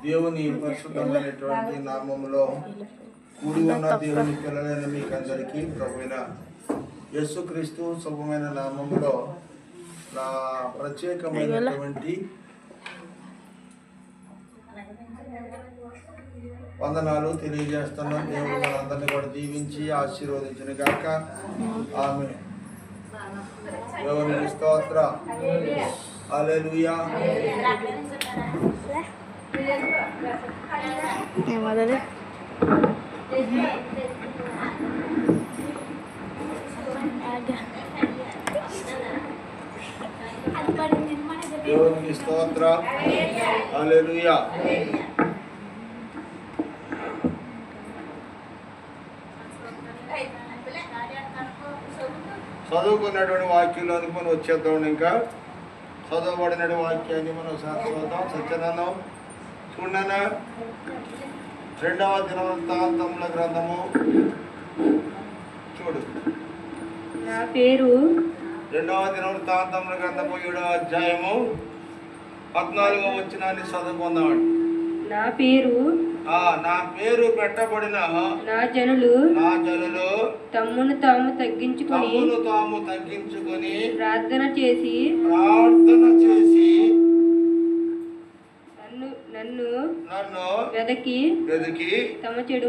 దేవుని పరిశుద్ధమైనటువంటి నామములో కూడి ఉన్న దేవుని పిల్లలైన మీకు అందరికీ ప్రభువైన యేసుక్రీస్తు శుభమైన నామములో నా ప్రత్యేకమైనటువంటి వందనాలు తెలియజేస్తున్నాం. దేవుడు మనందరినీ కూడా దీవించి ఆశీర్వదించిన గాక. ఆమేన్. దేవునికి స్తోత్రం. హల్లెలూయా. దేవునికి స్తోత్రం. హల్లెలూయా. చదువుకున్నటువంటి వాక్యంలోనికి మనం వచ్చేద్దాం. ఇంకా చదవబడిన వాక్యాన్ని మనం చూద్దాం. సత్యనాథం చూడనా 2వ దినవృత్తాంతముల గ్రంథము చూడు. నా పేరు 2వ దినవృత్తాంతముల గ్రంథము 7వ అధ్యాయము 14వ వచనాన్ని చదువుకుందామండి. నా పేరు పెట్టబడిన నా జనులు తమ్మును తాము తగ్గించుకొని ప్రార్థన చేసి నన్ను వెదకి తమ చెడు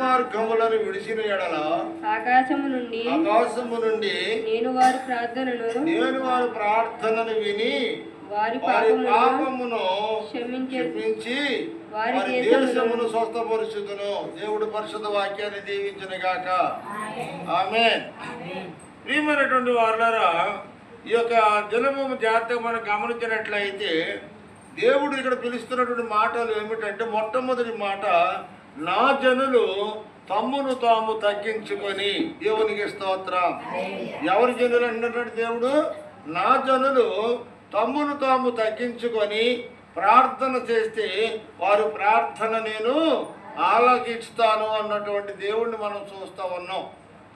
మార్గములను విడిచిన ఎడల ఆకాశము నుండి నేను వారి ప్రార్థనను విని వారి పాపమును క్షమించి వారి దేశమును స్వస్థపరుచుదును. దేవుడు పరిశుద్ధ వాక్యాన్ని దీవించును గాక. ఆమేన్. ప్రియమైనటువంటి వారులారా, ఈ యొక్క జనము జాగ్రత్తగా మనం గమనించినట్లయితే దేవుడు ఇక్కడ పిలుస్తున్నటువంటి మాటలు ఏమిటంటే, మొట్టమొదటి మాట, నా జనులు తమ్మును తాము తగ్గించుకొని. దేవునికి స్తోత్రం. ఎవరి జనులు అంటున్నటువంటి దేవుడు? నా జనులు తమ్మును తాము తగ్గించుకొని ప్రార్థన చేస్తే వారు ప్రార్థన నేను ఆలకిస్తాను అన్నటువంటి దేవుణ్ణి మనం చూస్తూ ఉన్నాం.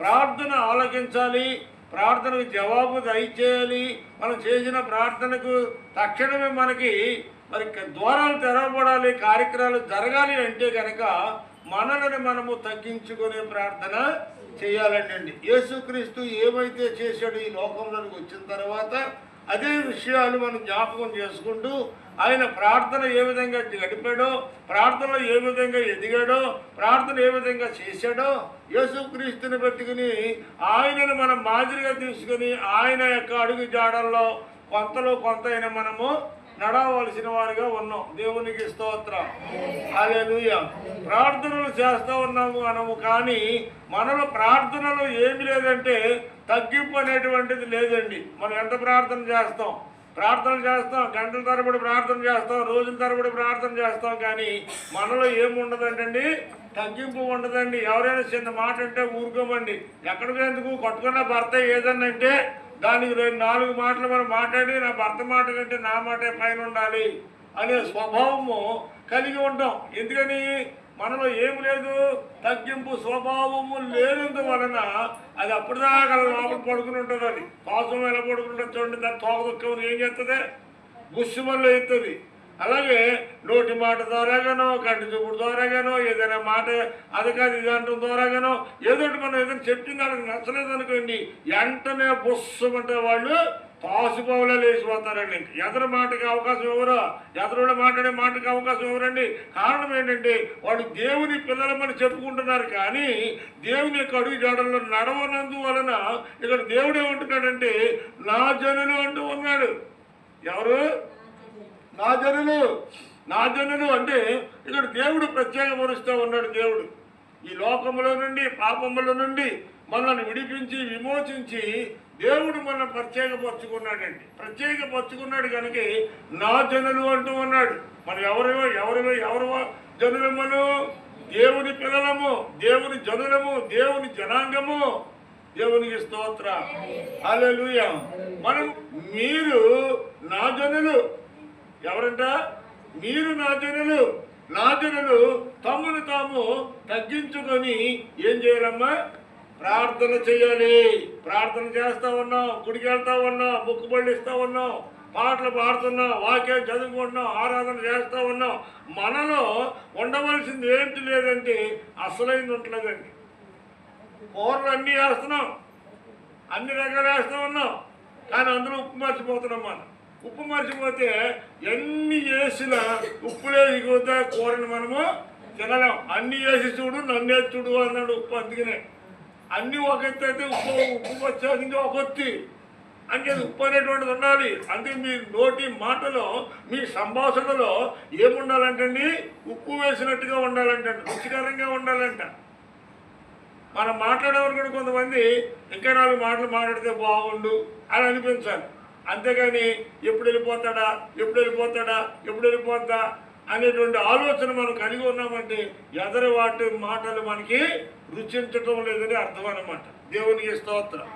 ప్రార్థన ఆలకించాలి, ప్రార్థనకు జవాబు దయచేయాలి. మనం చేసిన ప్రార్థనకు తక్షణమే మరి ద్వారాలు తెరవబడాలి, కార్యక్రమాలు జరగాలి అంటే కనుక మనల్ని మనము తగ్గించుకునే ప్రార్థన చేయాలండి. యేసుక్రీస్తు ఏమైతే చేశాడు ఈ లోకంలోకి వచ్చిన తర్వాత అదే విషయాలు మనం జ్ఞాపకం చేసుకుంటూ ఆయన ప్రార్థన ఏ విధంగా గడిపాడో, ప్రార్థనలో ఏ విధంగా ఎదిగాడో, ప్రార్థన ఏ విధంగా చేశాడో యేసుక్రీస్తుని పెట్టుకుని ఆయనను మనం మాదిరిగా తీసుకుని ఆయన యొక్క అడుగు జాడల్లో కొంత అయినా మనము నడవలసిన వారిగా ఉన్నాం. దేవునికి స్తోత్రం. హల్లెలూయా. ప్రార్థనలు చేస్తూ ఉన్నాము మనము, కానీ మనలో ప్రార్థనలో ఏమి లేదంటే తగ్గింపు అనేటువంటిది లేదండి. మనం ఎంత ప్రార్థన చేస్తాం, గంటల తరబడి ప్రార్థన చేస్తాం, రోజుల తరబడి ప్రార్థన చేస్తాం, కానీ మనలో ఏముండదంటండి, తగ్గింపు ఉండదండి. ఎవరైనా చిన్న మాట అంటే ఊరుకోమండి. ఎక్కడికి ఎందుకు కొట్టుకున్న భర్త ఏదన్నా అంటే దానికి 4 మాటలు మనం మాట్లాడి నా భర్త మాట కంటే నా మాటే పైన ఉండాలి అనే స్వభావము కలిగి ఉంటాం. ఎందుకని? మనలో ఏమి లేదు, తగ్గింపు స్వభావము లేనందువలన అది అప్పటిదాకా లోపల పడుకుని ఉంటుంది. అది కోసం ఎలా పడుకుంటుంది చూడండి. దాని తోక దుఃఖం ఏం చేస్తుంది? గుస్సుమల్లో ఎత్తుంది. అలాగే నోటి మాట ద్వారాగానో, కంటి చూపుడు ద్వారాగానో, ఏదైనా మాట అది కాదు ఇది అంటం ద్వారాగానో ఏదోటి మనం ఏదైనా చెప్పింది వాళ్ళకి నచ్చలేదు అనుకోండి, వెంటనే బుస్సమంటే వాళ్ళు పాసుపోవలే లేచిపోతారండి. ఎదరు మాటకి అవకాశం ఎవరో, ఎదరులో మాట్లాడే మాటకి అవకాశం ఎవరండి? కారణం ఏంటంటే వాడు దేవుని పిల్లలమని చెప్పుకుంటున్నారు, కానీ దేవుని యొక్క అడుగు జాడల్లో నడవనందువలన ఇక్కడ దేవుడు ఏమంటున్నాడంటే నా జనులు అంటూ ఉన్నాడు. ఎవరు? నా జనులు అంటే ఇక్కడ దేవుడు ప్రత్యేకపరుస్తూ ఉన్నాడు. దేవుడు ఈ లోకములో నుండి, పాపముల నుండి మనల్ని విడిపించి విమోచించి దేవుడు మనం ప్రత్యేకపరుచుకున్నాడు కనుక నా జనులు అంటూ ఉన్నాడు. మనం ఎవరు జనులు? మనం దేవుని పిల్లలము, దేవుని జనులము, దేవుని జనాంగము. దేవునికి స్తోత్రం. హల్లెలూయా. మనం మీరు నా జనులు. ఎవరంట? మీరు నా జనులు తమ్మును తాము తగ్గించుకొని ఏం చేయాలమ్మా? ప్రార్థన చేయాలి. ప్రార్థన చేస్తూ ఉన్నాం, గుడికి వెళ్తా ఉన్నాం, మొక్కుబళ్ళు ఇస్తూ ఉన్నాం, పాటలు పాడుతున్నాం, వాక్యం చదువుకుంటున్నాం, ఆరాధన చేస్తూ ఉన్నాం. మనలో ఉండవలసింది ఏంటి లేదంటే అసలైంది ఉంటలేదండి. కూరలు అన్నీ వేస్తున్నాం, అన్ని రకాలు వేస్తూ ఉన్నాం, కానీ అందులో ఉప్పు మర్చిపోతున్నాం. మనం ఉప్పు మర్చిపోతే ఎన్ని వేసినా ఉప్పు లేకపోతే కూరని మనము తినలేం. అన్నీ వేసి చూడు నన్నే చూడు అన్నాడు ఉప్పు. అందుకనే అన్నీ ఒక ఎత్తు అయితే ఉప్పు వచ్చేసింది ఒక ఒత్తి అంటే ఉప్పు అనేటువంటిది ఉండాలి. అందుకే మీ నోటి మాటలో మీ సంభాషణలో ఏముండాలంటండి? ఉప్పు వేసినట్టుగా ఉండాలంట, రుచికరంగా ఉండాలంట. మనం మాట్లాడేవారు కూడా కొంతమంది ఇంకా 4 మాటలు మాట్లాడితే బాగుండు అని అనిపించాలి. అంతేగాని ఎప్పుడు వెళ్ళిపోతాడా ఎప్పుడు వెళ్ళిపోతా అనేటువంటి ఆలోచన మనం కలిగి ఉన్నామంటే ఎదరి వాటి మాటలు మనకి రుచించటం లేదని అర్థం అన్నమాట. దేవునికి స్తోత్రం,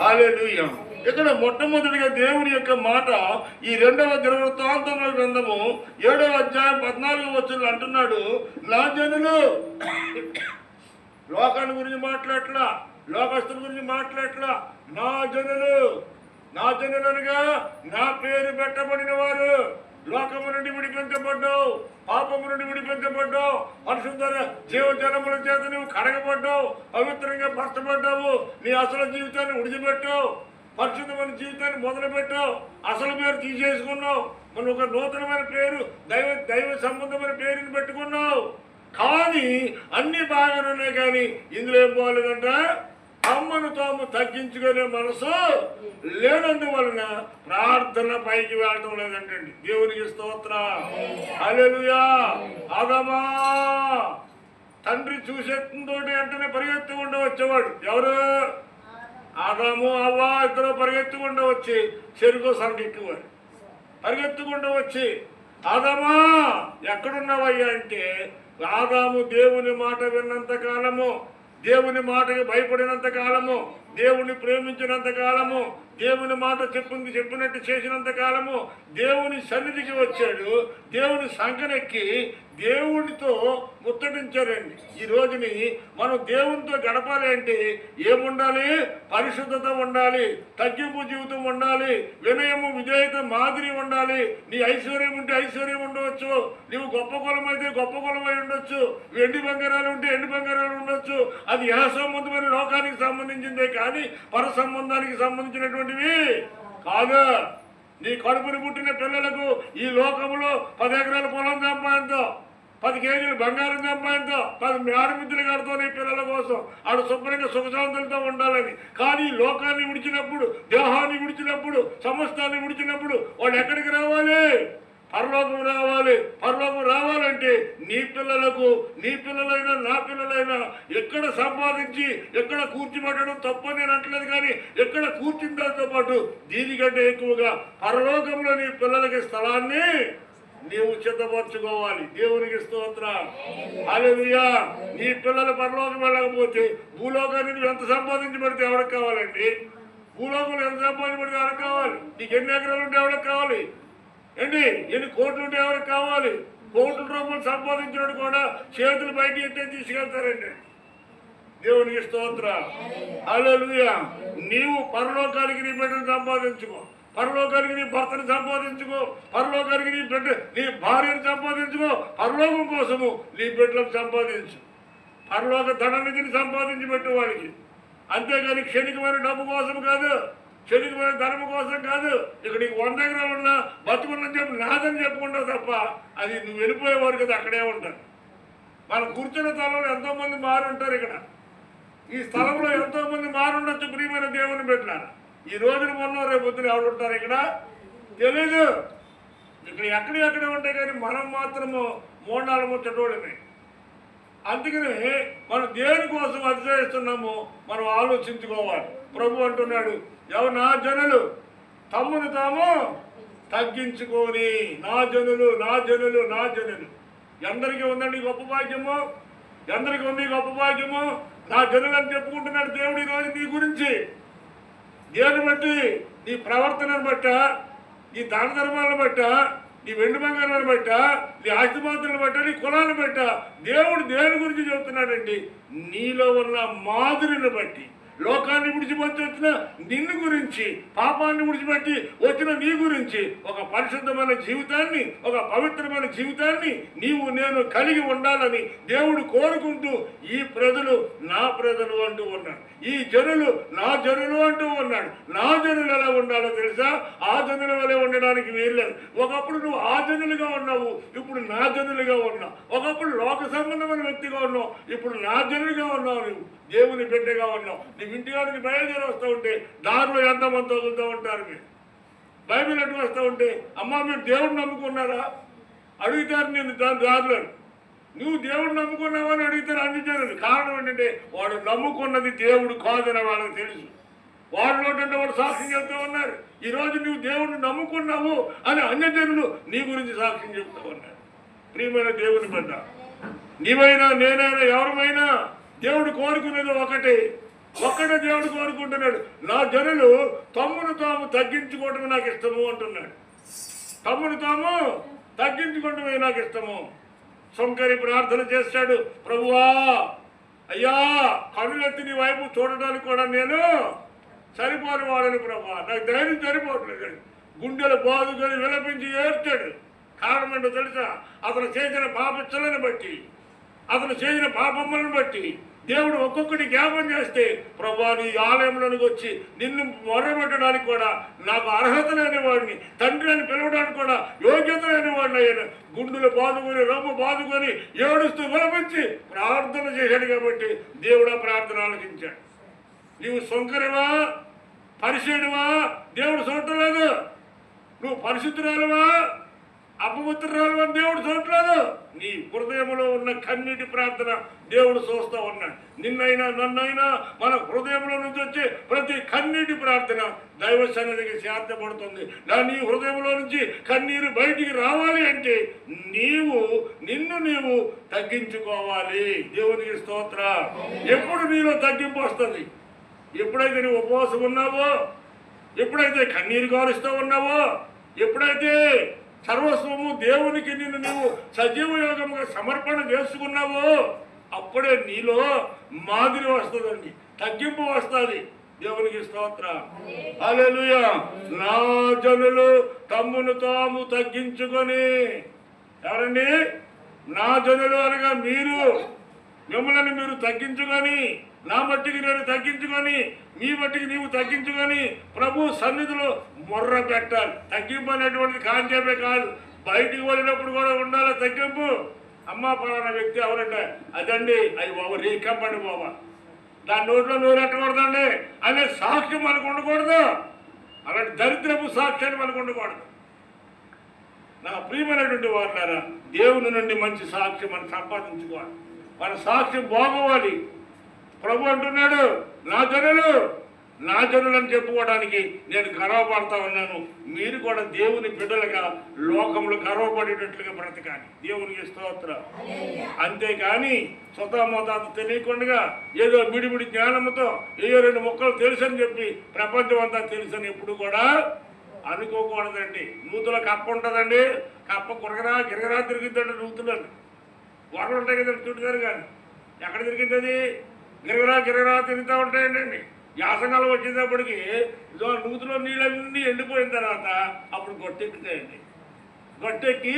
హల్లెలూయా. ఇక్కడ మొట్టమొదటిగా దేవుని యొక్క మాట ఈ 2వ దినవృత్తాంతముల గ్రంథము 7వ అధ్యాయం 14వ వచనంలో అంటున్నాడు, నా జనులు లోకాన్ని గురించి మాట్లాడట్లా, లోకస్తుల గురించి మాట్లాడట్లా, నా జనులు అనగా నా పేరు పెట్టబడిన వారు. లోకము నుండి విడిపించబడ్డావు, పాపము నుండి విడిపించబడ్డావు, పరిశుద్ధ జీవజలముల చేత నువ్వు కడగబడ్డావు, పవిత్రంగా పరచబడ్డావు, నీ అసలు జీవితాన్ని విడిచిపెట్టావు, పరిశుద్ధమైన జీవితాన్ని మొదలుపెట్టావు, అసలు పేరు తీసేసుకున్నావు, మనం ఒక నూతనమైన పేరు దైవ సంబంధమైన పేరుని పెట్టుకున్నావు. కానీ అన్ని బాగానే ఉన్నాయి, కానీ ఇందులో ఏం బాగలేదంట? తమను తాము తగ్గించుకునే మనసు లేనందువలన ప్రార్థన పైకి వెళ్ళడం లేదంటండి. దేవునికి స్తోత్రం, హల్లెలూయా. ఆదామా తండ్రి చూసేంతో వెంటనే పరిగెత్తుకుంటూ వచ్చేవాడు. ఎవరు? ఆదాము అవ్వ ఇద్దరు పరిగెత్తుకుంటూ వచ్చి చెరుకు సంకెక్కేవాడు. పరిగెత్తుకుంటూ వచ్చి ఆదామా ఎక్కడున్నావయ్యా అంటే, ఆదాము దేవుని మాట విన్నంత కాలము, దేవుని మాటకి భయపడినంత కాలము, దేవుని ప్రేమించినంత కాలము, దేవుని మాట చెప్పినట్టు చేసినంత కాలము దేవుని సన్నిధికి వచ్చాడు. దేవుని సంకనెక్కి దేవుడితో ముచ్చటించారండి. ఈ రోజుని మనం దేవునితో గడపాలి అంటే ఏముండాలి? పరిశుద్ధత ఉండాలి, తగ్గింపు జీవితం ఉండాలి, వినయము విధేయత మాదిరి ఉండాలి. నీ ఐశ్వర్యం ఉంటే ఐశ్వర్యం ఉండవచ్చు, నీవు గొప్ప కులం అయితే గొప్ప కులమై ఉండొచ్చు, ఎండి బంగారాలు ఉంటే ఎండి బంగారాలు ఉండొచ్చు. అది ఏ సంబంధమైన లోకానికి సంబంధించిందే కానీ పర సంబంధానికి సంబంధించినటువంటివి కాదు. నీ కడుపుని పుట్టిన పిల్లలకు ఈ లోకంలో 10 ఎకరాల పొలం సంపాదించో, 10 కేజీలు బంగారం సంపాదించో, 10 మేడమిద్దులు కడతావు నీ పిల్లల కోసం. ఆడు శుభ్రంగా సుఖశాంతులతో ఉండాలని. కానీ లోకాన్ని విడిచినప్పుడు, దేహాన్ని విడిచినప్పుడు, సమస్తాన్ని విడిచినప్పుడు వాళ్ళు ఎక్కడికి రావాలి? పరలోకం రావాలి. పరలోకం రావాలంటే నీ పిల్లలకు, నీ పిల్లలైనా నా పిల్లలైనా ఎక్కడ సంపాదించి ఎక్కడ కూర్చిపెట్టడం తప్పని నేను అంటలేదు, కానీ ఎక్కడ కూర్చున్న దాంతో పాటు దీనికంటే ఎక్కువగా పరలోకంలో నీ పిల్లలకి స్థలాన్ని నీవు సిద్ధపరచుకోవాలి. దేవునికి స్తోత్రం, హల్లెలూయా. నీ పిల్లలు పరలోకం వెళ్ళకపోతే భూలోకాన్ని నువ్వు ఎంత సంపాదించి పెడితే ఎవరికి కావాలండి? భూలోకంలో ఎంత సంపాదించి పెడితే ఎవరికి కావాలి? నీకు ఎన్ని ఎకరాలు ఉంటే ఎవరికి కావాలి? ఏంటి ఎన్ని కోట్లు ఉంటే ఎవరికి కావాలి? కోట్ల రూపాయలు సంపాదించినట్టు కూడా చేతులు బయట ఎట్టే తీసుకెళ్తారండి. దేవునికి స్తోత్రం, హల్లెలూయా. నీవు పరలోకానికి నీ బిడ్డను సంపాదించుకో, పరలోకానికి నీ భర్తను సంపాదించుకో, పరలోకానికి నీ భార్యను సంపాదించుకో. పరలోకం కోసము నీ బిడ్డలకు సంపాదించు. పరలోక ధననిధిని సంపాదించి పెట్టు వాడికి. అంతేగాని క్షణికమైన డబ్బు కోసం కాదు, క్షణికమైన ధర్మం కోసం కాదు. ఇక్కడ నీకు 100 ఎకరాలు ఉన్నా బతుకున్నని చెప్పి నాదని చెప్పుకుంటావు తప్ప అది నువ్వు వెళ్ళిపోయేవారు కదా, అక్కడే ఉంటారు. మనం కూర్చున్న స్థలంలో ఎంతోమంది మారుంటారు. ఇక్కడ ఈ స్థలంలో ఎంతోమంది మారుండొచ్చు ప్రియమైన దేవుని పెట్టినారు. ఈ రోజున మొన్న రేపు పొద్దున ఎవరు ఉంటారు ఇక్కడ తెలీదు. ఇక్కడ ఎక్కడే ఉంటాయి, కానీ మనం మాత్రము మోడాలు ముచ్చటోళ్ళమే. అందుకని మనం దేనికోసం అతిశయిస్తున్నామో మనం ఆలోచించుకోవాలి. ప్రభు అంటున్నాడు, ఎవరు? నా జనులు తమ్మును తాము తగ్గించుకొని. నా జనులు, నా జనులు, నా జనులు. ఎందరికీ ఉందండి గొప్ప భాగ్యము? ఎందరికీ ఉంది గొప్ప భాగ్యము? నా జనులు అని చెప్పుకుంటున్నాడు దేవుడు ఈరోజు నీ గురించి. దేని బట్టి? నీ ప్రవర్తనను బట్ట, నీ దాన ధర్మాలను బట్ట, నీ వెండి బంగారాలను బట్ట, నీ ఆస్తిపాత్రలను బట్ట, నీ కులాలను బట్ట దేవుడు దేని గురించి చెబుతున్నాడండి? నీలో ఉన్న మాదిరిని బట్టి, లోకాన్ని విడిచిపెట్టి వచ్చిన నిన్ను గురించి, పాపాన్ని విడిచిపెట్టి వచ్చిన నీ గురించి ఒక పరిశుద్ధమైన జీవితాన్ని, ఒక పవిత్రమైన జీవితాన్ని నీవు నేను కలిగి ఉండాలని దేవుడు కోరుకుంటూ ఈ ప్రజలు నా ప్రజలు అంటూ ఉన్నాడు, ఈ జనులు నా జనులు అంటూ ఉన్నాడు. నా జనులు ఎలా ఉండాలో తెలుసా? ఆ జనుల వలె ఉండడానికి వీల్లేదు. ఒకప్పుడు నువ్వు ఆ జనులుగా ఉన్నావు, ఇప్పుడు నా జనులుగా ఉన్నావు. ఒకప్పుడు లోక సంబంధమైన వ్యక్తిగా ఉన్నావు, ఇప్పుడు నా జనులుగా ఉన్నావు. నువ్వు దేవుని బిడ్డగా ఉన్నావు. నువ్వు ఇంటికాడికి బయలుదేరి వస్తూ ఉంటే దారిలో ఎంతమంది తగులుతూ ఉంటారు. మీరు బైబిల్ అటు వస్తూ ఉంటే, అమ్మ మీరు దేవుడిని నమ్ముకున్నారా అడుగుతారు. నేను దారిలో నువ్వు దేవుడు నమ్ముకున్నావని అడుగుతారు అన్ని జనులు. కారణం ఏంటంటే వాడు నమ్ముకున్నది దేవుడు కాదని వాళ్ళకి తెలుసు. వాళ్ళంటే వాడు సాక్ష్యం చెప్తూ ఉన్నారు. ఈరోజు నువ్వు దేవుడిని నమ్ముకున్నావు అని అన్యజనులు నీ గురించి సాక్ష్యం చెప్తూ ఉన్నారు. ప్రియమైన దేవుని బిడ్డ, నీవైనా నేనైనా ఎవరమైనా దేవుడు కోరుకునేది ఒక్కటే దేవుడు కోరుకుంటున్నాడు. నా జనులు తమ్మును తాము తగ్గించుకోవటమే నాకు ఇష్టము అంటున్నాడు. తమ్మును తాము తగ్గించుకోవటమే నాకు ఇష్టము. శంకరి ప్రార్థన చేశాడు, ప్రభువా అయ్యా కనులెత్తి నీ వైపు చూడడానికి కూడా నేను సరిపోని వాడని ప్రభువా, నాకు ధైర్యం సరిపోవట్లేదు. గుండెలు బాదుకొని విలపించి ఏడ్చాడు. కారణం ఏంటో తెలుసా? అతను చేసిన పాపచ్చలను బట్టి, అతను చేసిన పాపమ్మలను బట్టి దేవుడు ఒక్కొక్కటి జ్ఞాపం చేస్తే, ప్రభువా నీ ఆలయంలోనికి వచ్చి నిన్ను మొరబెట్టడానికి కూడా నాకు అర్హత లేని వాడిని, తండ్రి అని పిలవడానికి కూడా యోగ్యత లేని వాడిని అయ్యాను. గుండెలు బాదుకొని రొమ్ము బాదుకొని ఏడుస్తూ విలపించి ప్రార్థన చేశాడు. కాబట్టి దేవుడు ఆ ప్రార్థన ఆలకించాడు. నీవు సొంకరివా పరిశీడువా దేవుడు చూడలేదు. నువ్వు పరిశుద్ధురాలువా అపవిత్రురాలువా దేవుడు చూడలేదు. నీ హృదయంలో ఉన్న కన్నీటి ప్రార్థన దేవుడు చూస్తూ ఉన్నాడు. నిన్నైనా నన్నైనా మన హృదయంలో నుంచి వచ్చే ప్రతి కన్నీటి ప్రార్థన దైవ సన్నిధికి శాంతపడుతుంది. నీ హృదయంలో నుంచి కన్నీరు బయటికి రావాలి అంటే నిన్ను నీవు తగ్గించుకోవాలి. దేవునికి స్తోత్ర. ఎప్పుడు నీలో తగ్గింపు వస్తుంది? ఎప్పుడైతే నువ్వు ఉపవాసం ఉన్నావో, ఎప్పుడైతే కన్నీరు కారుస్తూ ఉన్నావో, ఎప్పుడైతే సర్వస్వము దేవునికి నిన్ను నువ్వు సజీవయోగంగా సమర్పణ చేసుకున్నావో, అప్పుడే నీలో మాదిరి వస్తుందండి, తగ్గింపు వస్తుంది. దేవునికి స్తోత్ర. హల్లెలూయా. నా జనులు తమ్మును తాము తగ్గించుకొని, ఎవరండి నా జనులు అనగా మీరు, మిమ్మల్ని మీరు తగ్గించుకొని, నా మట్టికి నేను తగ్గించుకొని, మీ మట్టికి నీవు తగ్గించుకొని ప్రభు సన్నిధిలో మొర్ర పెట్టాలి. తగ్గింపు అనేటువంటిది కాంచేపే కాదు, బయటికి వెళ్ళినప్పుడు కూడా ఉండాలి తగ్గింపు. అమ్మ పలానా వ్యక్తి ఎవరంటే అదండి, అవి బాబు రీకంపండి బాబా, దాని నోట్లో నోరు ఎట్టకూడదండి అనే సాక్ష్యం మనకు ఉండకూడదు. అలాంటి దరిద్రపు సాక్ష్యాన్ని మనకు ఉండకూడదు. నా ప్రియమైనటువంటి వారులారా, దేవుని నుండి మంచి సాక్ష్యం మనం సంపాదించుకోవాలి. మన సాక్ష్యం బాగోవాలి. ప్రభు అంటున్నాడు, నా జనులు అని చెప్పుకోవడానికి నేను గర్వపడతా ఉన్నాను. మీరు కూడా దేవుని బిడ్డలుగా లోకంలో గర్వపడేటట్లుగా బ్రతకాలి. దేవునికి స్తోత్రం. అంతేకాని స్వతమోతాత తెలియకుండా ఏదో మిడిమిడి జ్ఞానంతో ఏదో రెండు మొక్కలు తెలుసని చెప్పి ప్రపంచం అంతా తెలుసని ఎప్పుడు కూడా అనుకోకూడదండి. నూతుల కప్ప ఉంటుందండి, కప్ప గిరగరా తిరుగుతుందండి. నూతులని వరలు ఉంటాయి కదండి చుట్టుగారు, కానీ ఎక్కడ తిరుగుతుంది? గిరగరా తిరుగుతూ ఉంటాయండి. యాసకాలం వచ్చేటప్పటికి నూతులో నీళ్ళన్నీ ఎండిపోయిన తర్వాత అప్పుడు గొట్టెక్కుతాయండి. గొట్టెక్కి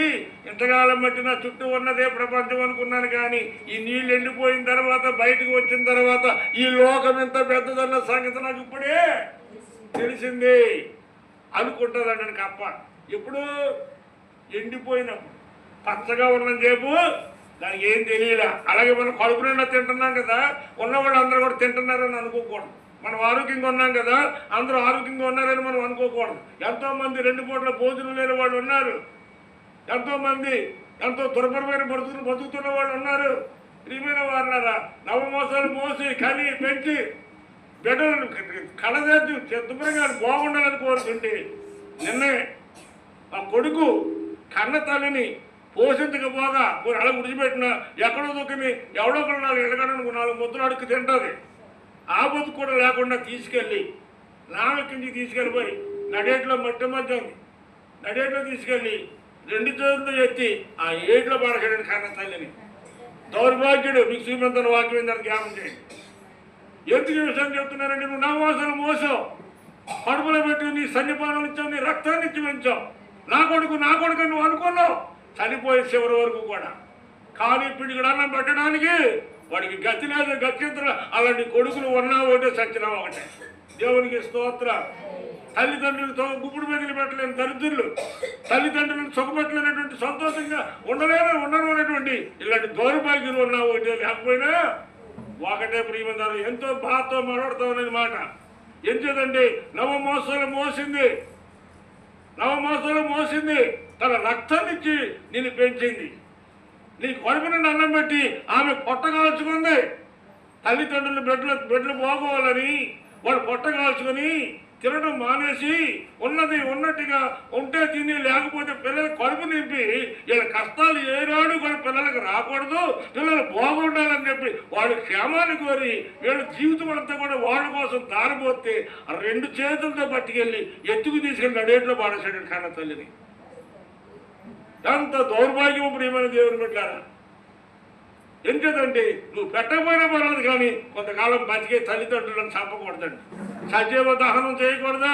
ఇంతకాలం బట్టి నా చుట్టూ ఉన్నదే ప్రపంచం అనుకున్నాను, కానీ ఈ నీళ్ళు ఎండిపోయిన తర్వాత బయటకు వచ్చిన తర్వాత ఈ లోకం ఎంత పెద్దదన్న సంగతి నాకు ఇప్పుడే తెలిసింది అనుకుంటుందండి కప్ప. ఎప్పుడు ఎండిపోయినప్పుడు. పచ్చగా ఉన్న చేపు దానికి ఏం తెలియలే. అలాగే మనం కడుపు నిండా తింటున్నాం కదా, ఉన్నవాళ్ళు అందరూ కూడా తింటున్నారని అనుకోకూడదు. మనం ఆరోగ్యంగా ఉన్నాం కదా, అందరూ ఆరోగ్యంగా ఉన్నారని మనం అనుకోకూడదు. ఎంతోమంది 2 పూట్ల భోజనం లేని వాళ్ళు ఉన్నారు. ఎంతోమంది ఎంతో దుర్భరమైన బతుకుతున్న వాళ్ళు ఉన్నారు. ప్రియమైన వారులారా, నవమోసాలు మోసి కని పెంచి బిడ్డలను కళదేసి శుభ్రంగా బాగుండాలని కోరుతుంటే, నిన్నే ఆ కొడుకు కన్న తల్లిని పోషించకపోగా అలా విడిచిపెట్టిన ఎక్కడో దొక్కిని ఎవడో కూడా 4 ముద్దలు అడుక్కు తింటుంది. ఆ బతుకు కూడా లేకుండా తీసుకెళ్ళి నాన్నకించి తీసుకెళ్ళిపోయి నడేట్లో మట్టి మధ్య ఉంది, నడేట్లో తీసుకెళ్ళి 2 చేతులతో ఎత్తి ఆ ఏట్లో పడకండి కన్న తల్లిని. దౌర్భాగ్యుడు. మీకు శ్రీమంతుని వాక్యం దానికి జ్ఞాపం చేయండి. ఎందుకు ఈ విషయం చెప్తున్నారంటే నువ్వు నవమాసాలు మోసావు, కడుపులో పెట్టి నీ సన్నిపానం ఇచ్చావు, నీ రక్తాన్ని ఇచ్చి పెంచావు. నా కొడుకు నువ్వు అనుకున్నావు చనిపోయే చివరి వరకు కూడా. కానీ పిడికిడు అన్నం పెట్టడానికి వాడికి గతి లేదు, గత్యంతరం. అలాంటి కొడుకులు ఉన్నా ఒకటే, సచ్చినా ఒకటే. దేవునికి స్తోత్ర. తల్లిదండ్రులతో గుప్పుడు మెదిలి పెట్టలేని దరిద్రులు, తల్లిదండ్రులను సుఖపెట్టలేనటువంటి, సంతోషంగా ఉండను అనేటువంటి ఇలాంటి దౌర్భాగ్యులు ఉన్నా ఒకటే. లేకపోయినా ఒకటే ప్రియమందారు, ఎంతో బాధతో మాట్లాడతామనేది మాట. ఏం చేదండి, నవమాసాలు మోసింది, తన రక్తాన్ని ఇచ్చి నిన్ను పెంచింది. నీ కడుపు నుండి అన్నం పెట్టి ఆమె పొట్ట కాల్చుకుంది. తల్లిదండ్రులు బిడ్డలు బాగోవాలని వాడు పొట్ట కాల్చుకొని తినడం మానేసి ఉన్నట్టుగా ఉంటే తిని, లేకపోతే పిల్లలు కడుపు నింపి వీళ్ళ కష్టాలు ఏనాడు కూడా పిల్లలకు రాకూడదు, పిల్లలు బాగుండాలని చెప్పి వాడు క్షేమాన్ని కోరి వీళ్ళ జీవితం అంతా కూడా వాళ్ళ కోసం దారిపోతే 2 చేతులతో పట్టుకెళ్ళి ఎత్తుకు తీసుకెళ్ళి నడేట్లో పాడేసాడు కన్న తల్లిని. ఎంత దౌర్భాగ్యం ప్రియమైన దేవుని బిడ్డలారా. ఎందుకంటే నువ్వు పెట్టకపోయినా పర్లేదు, కానీ కొంతకాలం బతికే తల్లిదండ్రులను చంపకూడదండి. సజీవ దహనం చేయకూడదు,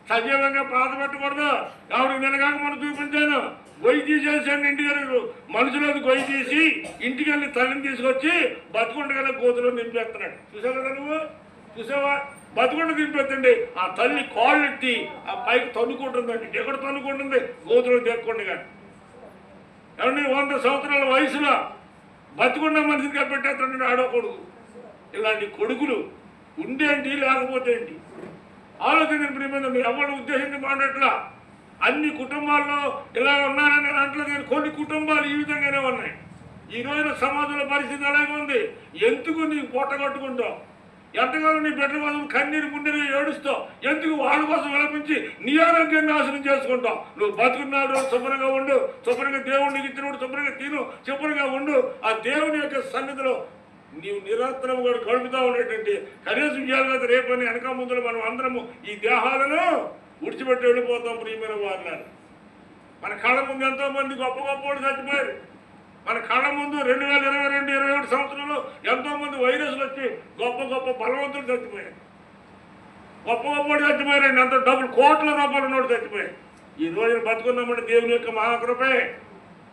సజీవంగా పాత పెట్టకూడదు. ఆవిడకి నిన్నగాక మనం చూపించాను, గొయ్యి తీసేసాను ఇంటికి. మనుషులకు గొయ్యి తీసి ఇంటికి వెళ్ళి తల్లిని తీసుకొచ్చి బతుకుండగానే గోతులో నింపేస్తున్నాడు. చూసావు కదా నువ్వు, చూసావా? బతుకుండ దింపెత్తండి, ఆ తల్లి కాళ్ళు ఎత్తి ఆ పైకి తన్నుకుంటుందండి. ఎక్కడ తన్నుకుంటుంది? గోతులో దిక్కుండగా. ఏమండి, 100 సంవత్సరాల వయసులో బతుకున్న మనిషిని కప్పెట్టేస్తాడు ఆడకూడదు. ఇలాంటి కొడుకులు ఉండేంటి, లేకపోతే ఏంటి? ఆలోచన ప్రియమైన మీరు ఎవరు ఉద్దేశించి మాట్లాడట్లా. అన్ని కుటుంబాల్లో ఇలా ఉన్నారని అంటలేదు, కానీ కొన్ని కుటుంబాలు ఈ విధంగానే ఉన్నాయి. ఈ రోజున సమాజంలో పరిస్థితి అలాగే ఉంది. ఎందుకు నీకు పొట్ట కట్టుకుంటావు? ఎంతకాలం నీ బిడ్డల కోసం కన్నీరు ముందుగా ఏడుస్తావు? ఎందుకు వాళ్ళ కోసం విలపించి నీ ఆరోగ్యాన్ని నాశనం చేసుకుంటావు? నువ్వు బతుకున్నాడు, శుభ్రంగా ఉండు, శుభ్రంగా దేవుడికి ఇచ్చినప్పుడు శుభ్రంగా తిను, శుభ్రంగా ఉండు. ఆ దేవుని యొక్క సన్నిధిలో నీవు నిరంతరం కూడా గడుపుతా ఉండేటువంటి కనీసం ఇవ్వాలి. రేపని వెనక ముందులో మనం అందరము ఈ దేహాలను విడిచిపెట్టి వెళ్ళిపోతాం. ప్రియమైన వారు, మన కళ్ళ ముందు ఎంతో మంది గొప్ప వాళ్ళు చచ్చిపోయారు. మన కళ్ళ ముందు 2022-21 సంవత్సరంలో ఎంతో మంది వైరస్లు వచ్చి గొప్ప బలవంతులు చచ్చిపోయారు. గొప్ప చచ్చిపోయారండి. అంత డబ్బులు కోట్ల రూపాయలు నోటు చచ్చిపోయారు. ఈ రోజున బతుకున్నామంటే దేవుని యొక్క మహాకృపే.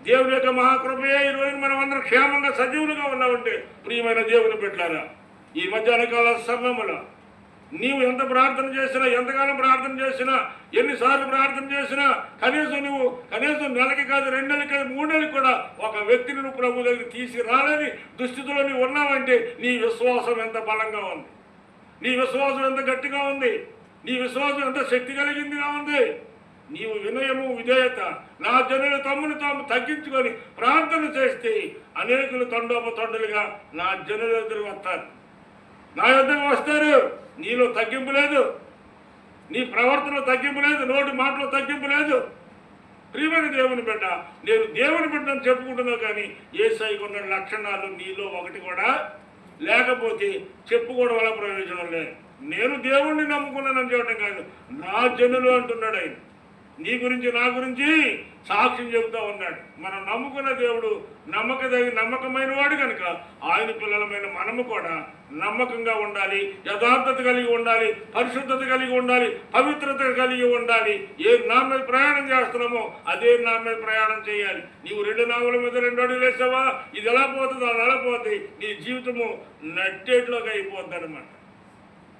ఈ రోజున మనం అందరం క్షేమంగా సజీవులుగా ఉన్నామంటే ప్రియమైన దేవుని బిడ్డలారా, ఈ మధ్యాహ్న కాల సమయంలో నీవు ఎంత ప్రార్థన చేసినా, ఎంతకాలం ప్రార్థన చేసినా, ఎన్నిసార్లు ప్రార్థన చేసినా కనీసం నెలకి కాదు, 2 నెలలకి కాదు, 3 నెలలకు కూడా ఒక వ్యక్తిని నువ్వు ప్రభు దగ్గర తీసుకురాలేని దుస్థితిలో నీవు ఉన్నావంటే నీ విశ్వాసం ఎంత బలంగా ఉంది, నీ విశ్వాసం ఎంత గట్టిగా ఉంది, నీ విశ్వాసం ఎంత శక్తి కలిగిందిగా ఉంది. నీవు వినయము, విధేయత, నా జనులు తమ్ముని తాము తగ్గించుకొని ప్రార్థన చేస్తే అనేకులు తండోపతండులుగా నా జనుల ఎదురు వస్తారు, నా యొద్దకు వస్తారు. నీలో తగ్గింపు లేదు, నీ ప్రవర్తనలో తగ్గింపు లేదు, నోటి మాటలో తగ్గింపు లేదు. ప్రియమైన దేవుని బిడ్డ, నేను దేవుని బిడ్డను చెప్పుకుంటున్నావు, కానీ యేసయ్యకు ఉన్న లక్షణాలు నీలో ఒకటి కూడా లేకపోతే చెప్పుకోవడం వల్ల ప్రయోజనం లేదు. నేను దేవుణ్ణి నమ్ముకున్నానని చెప్పడం కాదు, నా జనులు అంటున్నాడు ఆయన. నీ గురించి నా గురించి సాక్ష్యం చెబుతూ ఉన్నాడు. మనం నమ్ముకున్న దేవుడు నమ్మకమైన వాడు కనుక ఆయన పిల్లలమైన మనము కూడా నమ్మకంగా ఉండాలి, యథార్థత కలిగి ఉండాలి, పరిశుద్ధత కలిగి ఉండాలి, పవిత్రత కలిగి ఉండాలి. ఏ నామ మీద ప్రయాణం చేస్తున్నామో అదే నామ మీద ప్రయాణం చేయాలి. నీవు 2 నావుల మీద 2 అడుగులు వేసావా, ఇది ఎలా పోతుంది, అది ఎలా పోతుంది, నీ జీవితము నట్టేట్లోకి అయిపోద్ది అనమాట.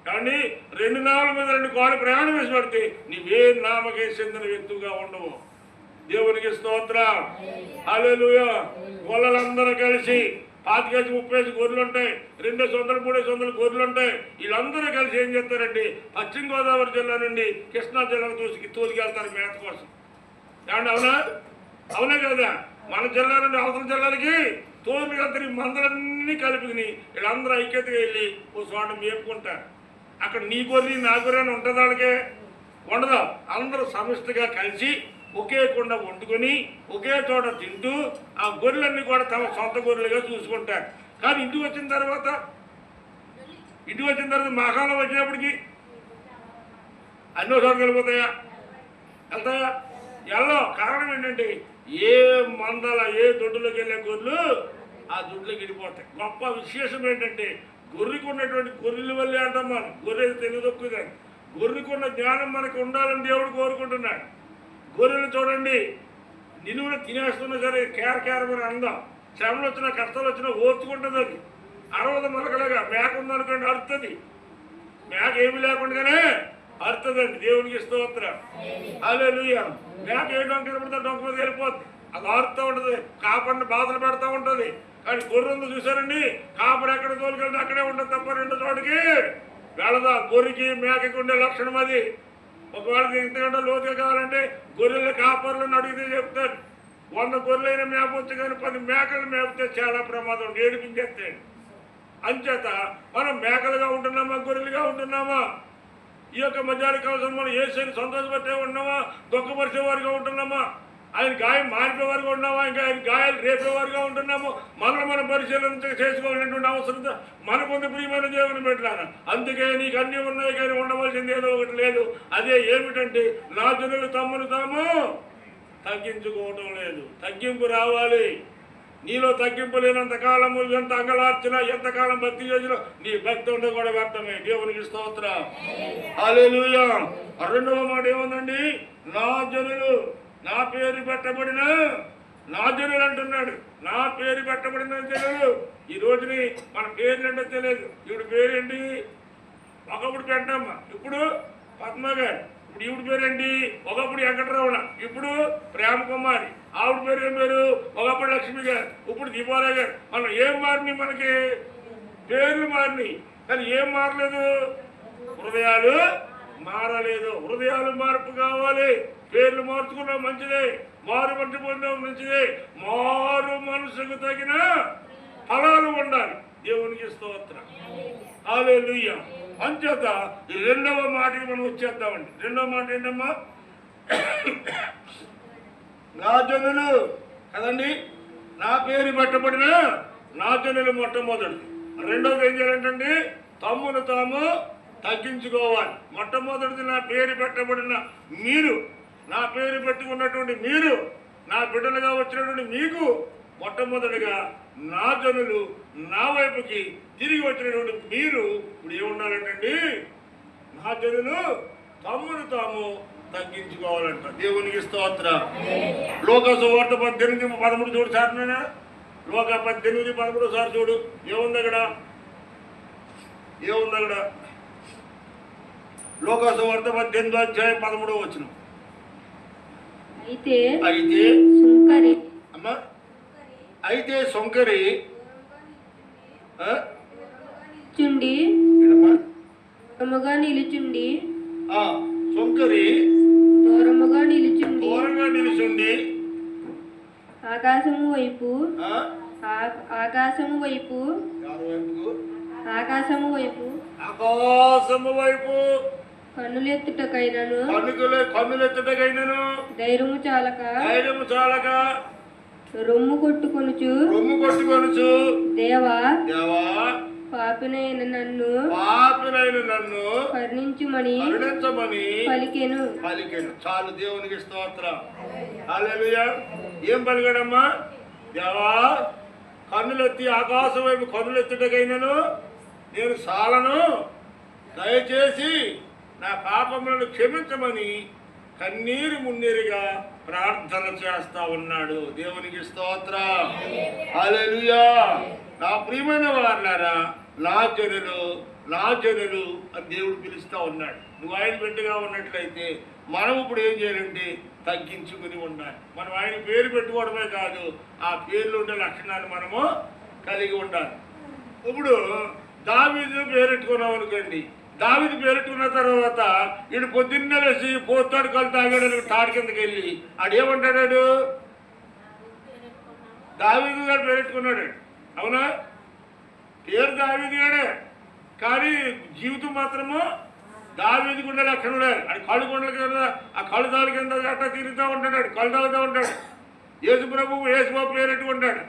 కానీ 2 నావుల మీద 2 కాళ్ళు ప్రయాణం వేసి పడితే నీవే నామకే చెందిన వ్యక్తిగా ఉండవు. దేవునికి స్తోత్రం, హల్లెలూయా. గొల్లలందరూ కలిసి 25-30 గొర్రెలు ఉంటాయి, 200-300 గొర్రెలు ఉంటాయి. వీళ్ళందరూ కలిసి ఏం చేస్తారండి, పశ్చిమ గోదావరి జిల్లా నుండి కృష్ణా జిల్లాకు తోలికెళ్తారు మేత కోసం. ఏమంటే అవునే కదా, మన జిల్లా నుండి అవతల జిల్లాలకి తోలికెళ్తారు. మందలన్నీ కలిపి వీళ్ళందరూ ఐక్యతగా వెళ్ళి ఓ చోట మేపుకుంటారు. అక్కడ నీ గొర్రె నా గొర్రె అని ఉంటుంది, వాళ్ళకే ఉండదు. అందరూ సమిష్టిగా కలిసి ఒకే కుండ వండుకొని ఒకే చోట తింటూ ఆ గొర్రెలన్నీ కూడా తమ సొంత గొర్రెలుగా చూసుకుంటారు. కానీ ఇంటికి వచ్చిన తర్వాత మహాకాలం వచ్చినప్పటికీ అన్నో చోటకి వెళ్ళిపోతాయా, వెళ్తాయా? కారణం ఏంటంటే ఏ దొడ్డులోకి వెళ్ళే గొర్రెలు ఆ దొడ్లోకి వెళ్ళిపోతాయి. గొప్ప విశేషం ఏంటంటే గొర్రెకు ఉన్నటువంటి గొర్రెల వల్లే అంటాం మనం, గొర్రెలు తెలియదొక్కుదని. గొర్రెకున్న జ్ఞానం మనకు ఉండాలని దేవుడు కోరుకుంటున్నాడు. గొర్రెలు చూడండి, నిలువున తినేస్తున్నా సరే కేరకేరమని అందం, శ్రమలు వచ్చినా కష్టాలు వచ్చినా ఓర్చుకుంటుంది. అది అరవద మొలకలాగా మేక ఉందనుకోండి అరుతుంది, మేక ఏమి లేకుండానే అరుతుందండి. దేవునికి స్తోత్రం, హల్లెలూయా. మేక ఏ డొంక కనబడితే డొంక మీద వెళ్ళిపోతుంది, అది ఆరుతూ ఉంటుంది, కాపరిని బాధలు పెడతా ఉంటుంది. కానీ గొర్రె ఉంది చూసారండి, కాపరి ఎక్కడ తోలుకెళ్తే అక్కడే ఉంటుంది తప్ప రెండు చోటికి వెళ్ళదా. గొర్రెకి మేకకి ఉండే లక్షణం అది. ఒకవేళ ఇంతకంటే లోతుగా కావాలంటే గొర్రెల కాపర్లను అడిగితే చెప్తాడు. 100 గొర్రెలైన మేపొచ్చు కానీ 10 మేకలు మేపితే చాలా ప్రమాదం, ఏడిపించేస్తాడు. అంచేత మనం మేకలుగా ఉంటున్నామా, గొర్రెలుగా ఉంటున్నామా? ఈ యొక్క మధ్యాహ్న కాలం మనం యేసుని సంతోషపట్టే ఉన్నామా, దుఃఖపరిచేవారుగా ఉంటున్నామా? ఆయన గాయం మారిపోయేవారుగా ఉన్నామా, ఇంకా ఆయన గాయాలు రేపేవారుగా ఉంటున్నాము? మనం పరిశీలన చేసుకోవాలనేటువంటి అవసరం మనకుంది ప్రియమైన దేవుని పెట్టాను. అందుకే నీకు అన్నీ ఉన్నాయి కానీ ఉండవలసింది ఏదో ఒకటి లేదు. అదే ఏమిటంటే నా జనులు తమ్మును తాము తగ్గించుకోవటం లేదు. తగ్గింపు రావాలి. నీలో తగ్గింపు లేనంత కాలము ఎంత అంగలార్చినా, ఎంతకాలం భక్తి చేసినా నీ భక్తి ఉండే కూడా వ్యర్థమే. దేవునికి స్తోత్రం, హల్లెలూయా. రెండవ మాట ఏముందండి? నా జనులు, నా పేరు పెట్టబడిన నా జనులు అంటున్నాడు. నా పేరు పెట్టబడిన జనులు. ఈ రోజుని మన పేర్లు అంటే తెలియదు. ఇప్పుడు పేరేంటి? ఒకప్పుడు పెట్టమ్మ, ఇప్పుడు పద్మ గారు. ఇప్పుడు ఈవిడ పేరేంటి? ఒకప్పుడు వెంకటరమణ, ఇప్పుడు ప్రేమ కుమారి. ఆవిడ పేరు ఏం పేరు? ఒకప్పుడు లక్ష్మి గారు, ఇప్పుడు దీపారాయ్ గారు. మనం ఏం మారినాయి? మనకి పేర్లు మారినాయి కానీ ఏం మారలేదు? హృదయాలు మారలేదు. హృదయాలు మార్పు కావాలి. పేర్లు మార్చుకున్నా మంచిదే, మారు మట్టి పొందడం మంచిదే. మారు మనసుకు తగిన ఫలాలు ఉండాలి. దేవునికి స్తోత్రం, హల్లెలూయా. అంచేత ఈ రెండవ మాటకి మనం వచ్చేద్దామండి. రెండవ మాట ఏంటమ్మా? నా జనులు కదండి, నా పేరు పెట్టబడిన నా జనులు మొట్టమొదటి. రెండవది ఏం చేయాలంటే తమ్మును తాము తగ్గించుకోవాలి. మొట్టమొదటిది నా పేరు పెట్టబడిన మీరు, నా పేరు పెట్టుకున్నటువంటి మీరు, నా బిడ్డలుగా వచ్చినటువంటి మీకు మొట్టమొదటిగా నా జనులు, నా వైపుకి తిరిగి వచ్చినటువంటి మీరు ఇప్పుడు ఏముండాలంటండి? నా జనులు తమ్మును తాము తగ్గించుకోవాలంట. దేవునికి స్తోత్రం. లోక సువార్త 18:13 చూడు సార్. నేనా లోక 18:13 సార్ చూడు. ఏముంది అక్కడ? ఏముంది అక్కడ? లోక సువార్త 18:13 అయితే సుంకరి అమ్మా, అయితే సొంకరి చుండి దూరముగా నిలుచుండి, సొంకరి దూరముగా నిలుచుండి, దూరంగా నిలుచుండి ఆకాశము వైపు, ఆకాశము వైపు, ఆకాశము వైపు, ఆకాశము వైపు కన్నులెత్తుటకైనను, కన్నులెత్తుటకైనను ధైర్యము చాలక రొమ్ము కొట్టుకొనుచు దేవా పాపినైన నన్ను కరుణించుమని పలికెను. చాలు. దేవునికి స్తోత్రం, హల్లెలూయా. ఏం పలికాడమ్మా? దేవా కన్నులెత్తి ఆకాశం వైపు కన్నులెత్తుటకైనను నేను సాలను, దయచేసి నా పాపములను క్షమించమని కన్నీరు మున్నీరుగా ప్రార్థన చేస్తా ఉన్నాడు. దేవునికి స్తోత్రం, హల్లెలూయా. నా ప్రియమైన వారులారా, నా జనులు అని దేవుడు పిలుస్తా ఉన్నాడు. నువ్వు ఆయన బిడ్డగా ఉన్నట్లయితే మనం ఇప్పుడు ఏం చేయాలంటే తగ్గించుకుని ఉండాలి. మనం ఆయన పేరు పెట్టుకోవడమే కాదు, ఆ పేర్లు ఉండే లక్షణాలు మనము కలిగి ఉండాలి. ఇప్పుడు దావీదు పేరెట్టుకున్నాం అనుకోండి. దావీదు పేరెట్టుకున్న తర్వాత వీడు పొద్దున్నే లేచి పోతాడు, కళ్ళు తాగాడు, తాడి కిందకి వెళ్ళి ఆడేమంటాడు? దావీదు గారు పేరెట్టుకున్నాడు. అవునా? పేరు దావీదు గాడే, కానీ జీవితం మాత్రము దావీదు గుండె లక్షణం లేదు. అది కళ్ళు గుండెల కింద, ఆ కళ్ళు తాడు కింద అట్లా తిరుగుతూ ఉంటాడు, కళ్ళు తాగుతూ ఉంటాడు. యేసుబాబు పేరెట్టుకుంటాడు.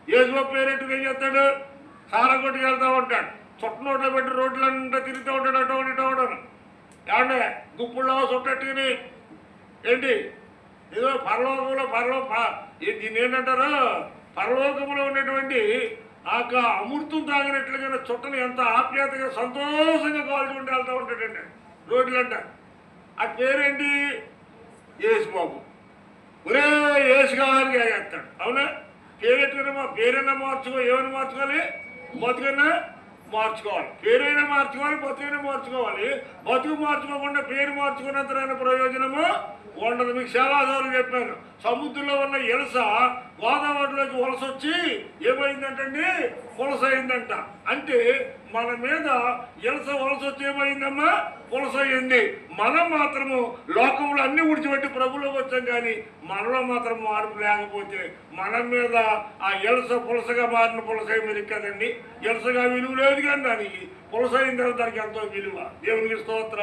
యేసుబాబు పేరెట్టుకు ఏం చేస్తాడు? సారా కొట్టుకు వెళ్తూ ఉంటాడు, చుట్ట నోట్లో పెట్టి రోడ్లంతా తిరుగుతూ ఉంటాడు, అటో ఉండను. ఏమంటే గుప్పుల్లో చుట్టట్టుకుని ఏంటి ఏదో పరలోకంలో దీన్ని ఏంటంటారు? పరలోకంలో ఉన్నటువంటి ఆక అమృతం తాగినట్లుగా చుట్టని ఎంత ఆప్యాయతగా సంతోషంగా కాల్చుకుంటూ వెళ్తూ ఉంటాడండి రోడ్లంట. ఆ పేరేంటి? యేసుబాబు. ఒరే యేసు గారికి వేస్తాడు. అవునా? పేరెట్టుకున్నా పేరైనా మార్చుకో, ఏమైనా మార్చుకోవాలి, బతుకైనా మార్చుకోవాలి, పేరైనా మార్చుకోవాలి, బతుకైనా మార్చుకోవాలి. బతుకు మార్చుకోకుండా పేరు మార్చుకున్నంతైనా ప్రయోజనము ఉండదు. మీకు చాలాసార్లు చెప్పాను. సముద్రంలో ఉన్న ఎలస గోదావరిలోకి వలస వచ్చి ఏమైందంటండి? పులస అయిందంట. అంటే మన మీద ఎలస వలస వచ్చి ఏమైందమ్మా? పులస అయింది. మనం మాత్రము లోకంలో అన్ని విడిచిపెట్టి ప్రభులోకి వచ్చాం, కానీ మనలో మాత్రం మార్పు లేకపోతే మన మీద ఆ ఎలస పులసగా మారిన పులస మీరు కదండి. ఎలసగా విలువ లేదు, కానీ దానికి పులస అయిన తర్వాత దానికి ఎంతో విలువ. దేవునికి స్తోత్ర.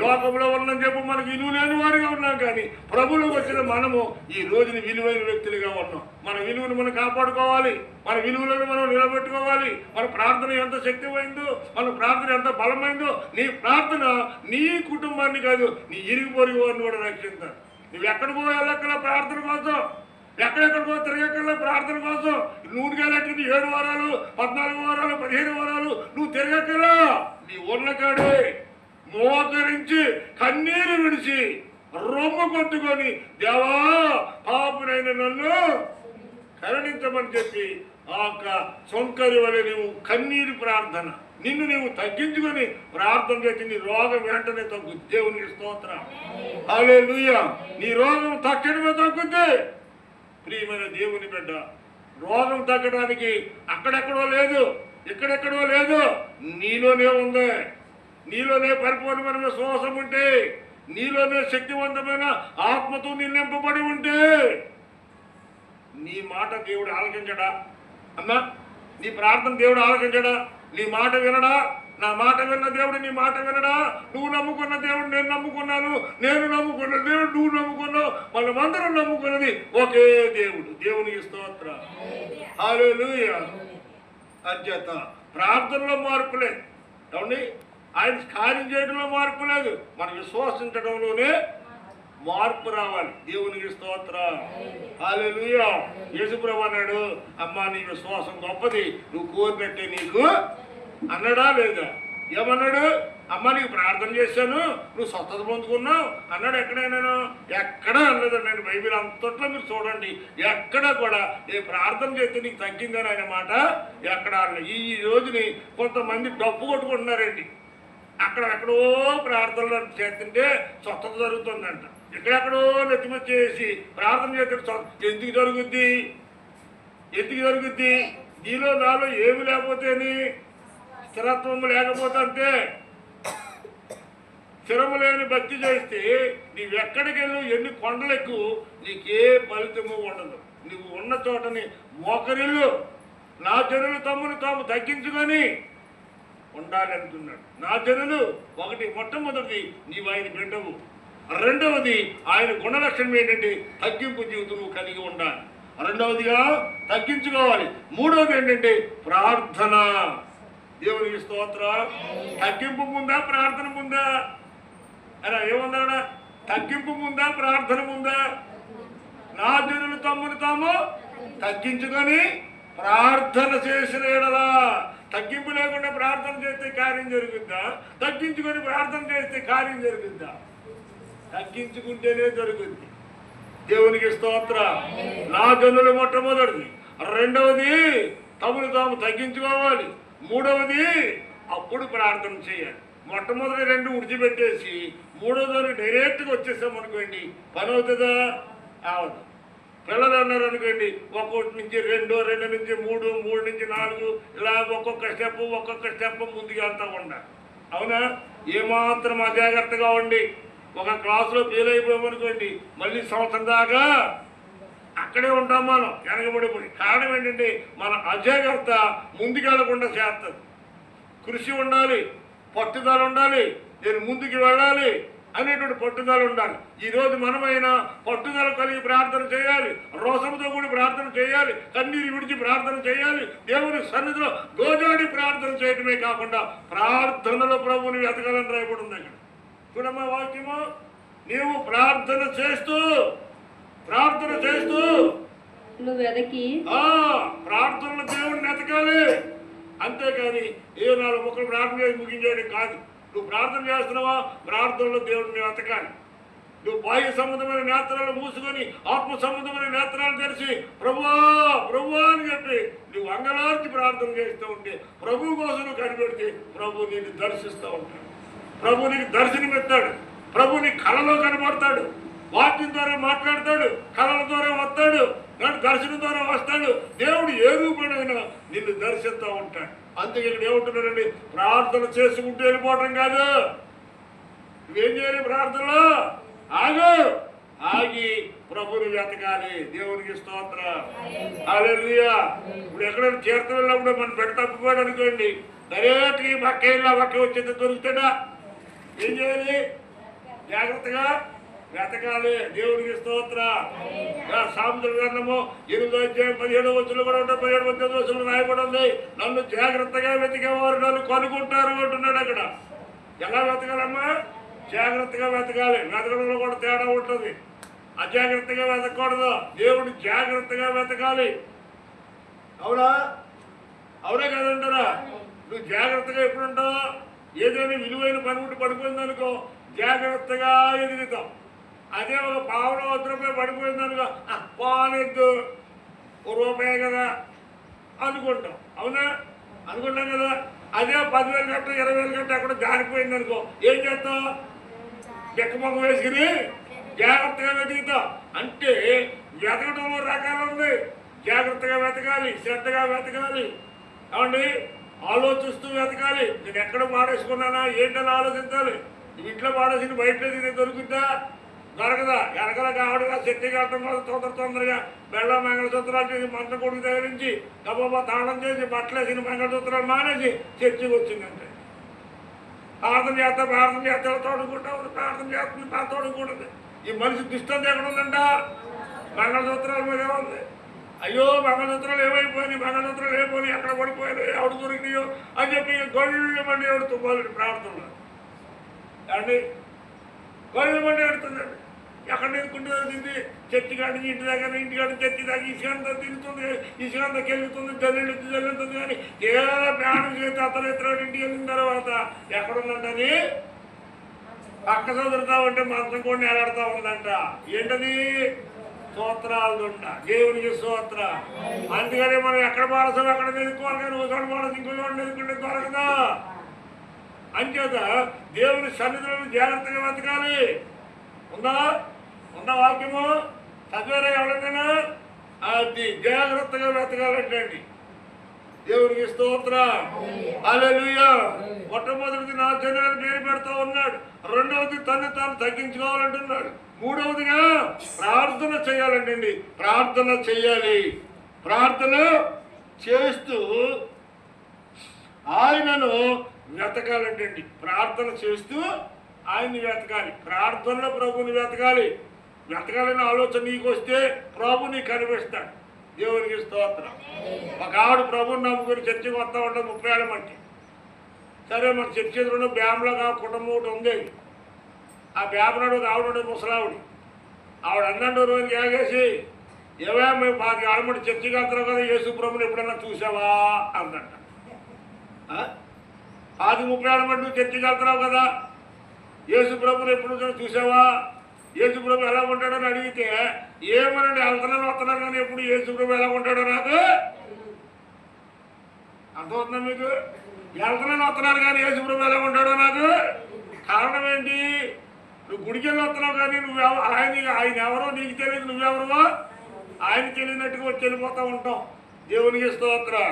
లోకంలో ఉన్నని చెప్పి మనకి విలువ లేని వారిగా ఉన్నాం, కానీ ప్రభులోకి వచ్చిన మనము ఈ రోజుని విలువైన వ్యక్తులుగా ఉన్నాం. మన విలువను మనం కాపాడుకోవాలి, మన విలువలను మనం నిలబెట్టుకోవాలి. మన ప్రార్థన ఎంత శక్తిమైందో, మన ప్రార్థన ఎంత బలమైందో. నీ ప్రార్థన నీ కుటుంబాన్ని కాదు, నీ ఇరుగు పొరుగు వారిని కూడా రక్షించాలి. నువ్వు ఎక్కడ పోయేలా ప్రార్థన కోసం, ఎక్కడెక్కడికో తిరగక్కర్లా ప్రార్థన కోసం. నూనెకెళ్ళి 7 వారాలు 14 వారాలు 15 వారాలు నువ్వు తిరగక్కర్లా. నీ ఉన్న కాడే మోకరించి కన్నీరు విడిచి రొమ్ము కొట్టుకొని, దేవా పాపునైన నన్ను కరుణించమని చెప్పి ఆ సొంకరి వలె నీవు కన్నీరు ప్రార్థన, నిన్ను నీవు తగ్గించుకొని ప్రార్థన చేసి నీ రోగం వెంటనే తగ్గుద్ది. దేవునికి స్తోత్రం. హల్లెలూయా. నీ రోగం తక్షణమే తగ్గుద్ది. ప్రియమైన దేవుని బిడ్డ, రోగం తగ్గడానికి అక్కడెక్కడో లేదు, ఇక్కడెక్కడో లేదు, నీలోనే ఉంది. నీలోనే పరిపూర్ణమైన విశ్వాసం ఉంటే, నీలోనే శక్తివంతమైన ఆత్మతో నింపబడి ఉంటే నీ మాట దేవుడు ఆలకించడా అమ్మా? నీ ప్రార్థన దేవుడు ఆలకించడా? నీ మాట వినడా? నా మాట విన్న దేవుడు నీ మాట వినడా? నువ్వు నమ్ముకున్న దేవుడు నేను నమ్ముకున్నాను, నేను నమ్ముకున్న దేవుడు నువ్వు నమ్ముకున్నావు, మనమందరం నమ్ముకున్నది ఒకే దేవుడు. దేవునికి స్తోత్రం. హల్లెలూయా. అధ్యత ప్రార్థనలో మార్పు లేదు, ఏమండి? ఆయన కార్యం చేయడంలో మార్పు లేదు, మనం విశ్వసించడంలోనే మార్పు రావాలి. దేవునికి స్తోత్రం. హల్లెలూయా. యేసుప్రభు అన్నాడు, అమ్మా నీ విశ్వాసం గొప్పది, నువ్వు కోరినట్టే నీకు అన్నాడా లేదా? ఏమన్నాడు? అమ్మ నీకు ప్రార్థన చేశాను, నువ్వు స్వస్థత పొందుకున్నావు అన్నాడు. ఎక్కడైనా? ఎక్కడా అనలేదు. నేను బైబిల్ అంతట్లో మీరు చూడండి, ఎక్కడా కూడా ఏ ప్రార్థన చేస్తే నీకు తగ్గిందని ఆయన మాట ఎక్కడా అనలేదు. ఈ రోజుని కొంతమంది డప్పు కొట్టుకుంటున్నారండి. అక్కడెక్కడో ప్రార్థనలు చేస్తుంటే స్వస్థత జరుగుతుందంట, ఎక్కడెక్కడో నెత్తిమతి చేసి ప్రార్థన చేస్తే ఎందుకు జరుగుద్ది? ఎందుకు జరుగుద్ది? నీలో నాలో ఏమి లేకపోతేని, స్థిరత్వం లేకపోతే అంతే. స్థిరము లేని భక్తి చేస్తే నీవెక్కడికి వెళ్ళు, ఎన్ని కొండలెక్కు, నీకే ఫలితము ఉండదు. నువ్వు ఉన్న చోటని మోకరిల్లు. నా జనులు తమ్మును తాము తగ్గించుకొని ఉండాలి అంటున్నాడు. నా జనులు మొట్టమొదటిది నీవు ఆయన బిడ్డవు, రెండవది ఆయన గుణలక్షణం ఏంటంటే తగ్గింపు జీవితం నువ్వు కలిగి ఉండాలి, రెండవదిగా తగ్గించుకోవాలి, మూడవది ఏంటంటే ప్రార్థన. దేవునికి స్తోత్రం. తగ్గింపు ముందా ప్రార్థన ముందా? అలా ఏమన్నా? తగ్గింపు ముందా ప్రార్థన ముందా? నా జనులు తమ్మును తాము తగ్గించుకొని ప్రార్థన చేసిన ఎడలా. తగ్గింపు లేకుండా ప్రార్థన చేస్తే కార్యం జరుగుద్దా? తగ్గించుకొని ప్రార్థన చేస్తే కార్యం జరుగుద్దా? తగ్గించుకుంటేనే జరుగుద్ది. దేవునికి స్తోత్రం. నా జనులు మొట్టమొదటిది, రెండవది తమను తాము తగ్గించుకోవాలి, మూడవది అప్పుడు ప్రార్థన చేయాలి. మొట్టమొదటి రెండు విడిచిపెట్టేసి మూడవది డైరెక్ట్గా వచ్చేసామనుకోండి, పని అవుతుందా? అవదు. పిల్లలు అన్నారు అనుకోండి, ఒక్కొక్కటి నుంచి 2, 2 నుంచి 3, 3 నుంచి 4 ఇలా ఒక్కొక్క స్టెప్ ముందుకు వెళ్తా ఉండాలి. అవునా? ఏమాత్రం అజాగ్రత్తగా ఉండి ఒక క్లాసులో ఫెయిల్ అయిపోయామనుకోండి, మళ్ళీ సంవత్సరం దాకా అక్కడే ఉంటాం మనం వెనకబడిపోయి. కారణం ఏంటంటే మన అజాగ్రత్త ముందుకెళ్లకుండా చేస్తుంది. కృషి ఉండాలి, పట్టుదల ఉండాలి, నేను ముందుకు వెళ్ళాలి అనేటువంటి పట్టుదల ఉండాలి. ఈరోజు మనమైనా పట్టుదల కలిగి ప్రార్థన చేయాలి, రోషంతో కూడి ప్రార్థన చేయాలి, కన్నీరు విడిచి ప్రార్థన చేయాలి, దేవుని సన్నిధిలో గోజాడి ప్రార్థన చేయడమే కాకుండా ప్రార్థనలో ప్రభువుని వెతకాలని రాయబడి ఉంది అక్కడ. చూడమ్మా వాక్యము, నీవు ప్రార్థన చేస్తూ నువ్వు వెదకి ప్రార్థనలో దేవుడిని ఎతకాలి. అంతేకాని ఏ 4 ముక్కలు ప్రార్థన చేసి ముగించేయడం కాదు. నువ్వు ప్రార్థన చేస్తున్నావా, ప్రార్థనలో దేవుడిని వెతకాలి. నువ్వు బాహ్య సంబంధమైన నేత్రాలు మూసుకొని ఆత్మ సంబంధమైన నేత్రాలు తెరిచి ప్రభువా ప్రభువా అని చెప్పి నువ్వు అంగలార్చి ప్రార్థన చేస్తూ ఉంటే, ప్రభు కోసం నువ్వు కనిపెడితే ప్రభు నీకు దర్శిస్తూ ఉంటాడు. ప్రభు నీకు దర్శనమిస్తాడు. ప్రభు నీ కళలో కనబడతాడు. వాక్యం ద్వారా మాట్లాడతాడు, కళల ద్వారా వస్తాడు, దర్శనం ద్వారా వస్తాడు. దేవుడు ఏ రూపమైనా నిన్ను దర్శిస్తూ ఉంటాడు. అందుకే ఇక్కడ ఏమంటున్నాడండి, ప్రార్థన చేసుకుంటూ వెళ్ళిపోవటం కాదు. నువ్వేం చేయాలి? ప్రార్థనలో ఆగి ప్రభుని వెతకాలి. దేవునికి స్తోత్రం. హల్లెలూయా. ఇప్పుడు ఎక్కడైనా తీర్థం వెళ్ళినప్పుడు మనం పెట్టి తప్పిపోయాడు అనుకోండి, డైరెక్ట్గా ఈ పక్క వెళ్ళి ఆ పక్క వచ్చేది దొరుకుతాడా? ఏం చేయాలి? జాగ్రత్తగా వెతకాలి. దేవునికి స్తోత్రం. సామెతల గ్రంథము 8వ అధ్యాయం 17వ వచనంలో కూడా ఉంటాయి. 17వ వచనంలో రాయబడి ఉంది, నన్ను జాగ్రత్తగా వెతికేవారు నన్ను కనుక్కుంటారు అంటున్నాడు. అక్కడ ఎలా వెతకాలమ్మా? జాగ్రత్తగా వెతకాలి. వెతకడంలో కూడా తేడా ఉంటుంది. అజాగ్రత్తగా వెతకూడదు. దేవుడు జాగ్రత్తగా వెతకాలి. అవునా? అవునా కదంటారా? నువ్వు జాగ్రత్తగా ఎప్పుడుంటావు? ఏదైనా విలువైన పని ఉంటే పడిపోయిందనుకో, జాగ్రత్తగా ఎదుగుతాం. అదే ఒక పావులో ₹1 పడిపోయిందనుకో, పోలేదు ₹1 కదా అనుకుంటాం. అవునా? అనుకుంటాం కదా. అదే 10,000 గంట 20,000 గంట ఎక్కడ జారిపోయిందనుకో, ఏం చేస్తాం? చెక్కమొక్క వేసుకుని జాగ్రత్తగా వెతుకుతాం. అంటే వెతకడంలో రకాలు ఉంది. జాగ్రత్తగా వెతకాలి, శ్రద్ధగా వెతకాలి. ఏమండి? ఆలోచిస్తూ వెతకాలి. నేను ఎక్కడ పాడేసుకున్నానా ఏంటని ఆలోచించాలి. నువ్వు ఇంట్లో పాడేసి బయట దొరుకుద్దా? దొరకదా? వెనకల కావడగా శక్తి కట్టడం కోసం తొందరగా బెళ్ళ మంగళసూత్రాలు చేసి మంత్రం కొడుకు తగిలించి గబా తాళం చేసి బట్టలు వేసిన మంగళసూత్రాలు మానేసి చర్చికి వచ్చిందంటే ప్రార్థన చేస్తా తోడుకుంటా ఉంది. ప్రార్థన చేస్తుంది, తోడుకుంటుంది. ఈ మనిషి దుష్టంతో ఎక్కడ ఉందంట? మంగళసూత్రాల మీద ఉంది. అయ్యో మంగళసూత్రాలు ఏమైపోయినాయి, మంగళసూత్రాలు ఏమైపోయినాయి, ఎక్కడ పడిపోయినాయి, ఎవడు దొరికినాయో అని చెప్పి గొళ్ళు మండి ఏడుతుంది ప్రార్థనలో. అండి గొళ్ళు మండి ఏడుతుందండి. ఎక్కడ ఎదుర్కొంటుందో తింది. చర్చి కాడి ఇంటి దగ్గర, ఇంటికాడ చర్చి దాకా ఇసుకంతా తిరుగుతుంది, ఇసుకంతా కెలుగుతుంది, జల్లుతుంది. కానీ ఏదో ప్రాణం చేసి అతను ఇతరుడు ఇంటికి వెళ్ళిన తర్వాత ఎక్కడుందంటని పక్క చదువుతా ఉంటే మంచం కూడా నిలబడతా ఉందంట. ఏంటది? స్తోత్రాలు ఉండ. దేవునికి స్తోత్ర. అందుకని మనం ఎక్కడ పాడసాం అక్కడ ఎదుర్కోవాలి. కానీ ఒక చోట పాడసు ఇంకో చోట ఎదుర్కొంటే దొరకదా? అంచేత దేవుని సన్నిధిలో జాగ్రత్తగా వెతకాలి. ఉందా వాక్యము? చదివారా ఎవరికైనా? అది జాగ్రత్తగా వెతకాలంటండి. దేవునికి స్తోత్రం. హల్లెలూయా. మొట్టమొదటిది నా జనులను పేరు పెడతా ఉన్నాడు. రెండవది తను తాను తగ్గించుకోవాలంటున్నాడు. మూడవదిగా ప్రార్థన చేయాలంటండి. ప్రార్థన చెయ్యాలి. ప్రార్థన చేస్తూ ఆయనను వెతకాలంటండి. ప్రార్థన చేస్తూ ఆయన్ని వెతకాలి. ప్రార్థనలో ప్రభుని వెతకాలి. వెతకాలని ఆలోచన నీకు వస్తే ప్రభు నీకు కనిపిస్తాడు. దేవునికి స్తోత్రం. ఒక ఆవిడ ప్రభుని నమ్ముకుని చర్చికి వస్తూ ఉంటుంది 30 ఏళ్ళ మట్టి. సరే మన చర్చి ఎదురున్న బ్యామ్లాగా కుటుంబం ఒకటి ఉంది. ఆ బ్యామనాడు ఒక ఆవిడ ముసలావిడి. ఆవిడ అన్నండు రోజు ఏగేసి, ఏవే మేము 5 ఆడమటి చర్చికి వెళ్తున్నావు కదా, యేసు ప్రభుని ఎప్పుడన్నా చూసావా అందంట. 30 ఏళ్ళ నువ్వు చర్చికి వెళ్తున్నావు కదా, యేసు ప్రభుని ఎప్పుడు చూసావా? యేసు ప్రభు ఎలా ఉంటాడని అడిగితే ఏమనండి, వస్తున్నాను కానీ ఎప్పుడు యేసు ప్రభు ఎలా ఉంటాడో నాకు అర్థమవుతుందా మీకు? వస్తున్నాను కానీ యేసు ప్రభు ఎలా ఉంటాడో నాకు. కారణం ఏంటి? నువ్వు గుడికి వెళ్ళి వస్తున్నావు కానీ ఆయన ఎవరో నీకు తెలియదు, నువ్వెవరో ఆయన తెలియనట్టుగా వచ్చి వెళ్ళిపోతూ ఉంటాం. దేవునికి స్తోత్రం.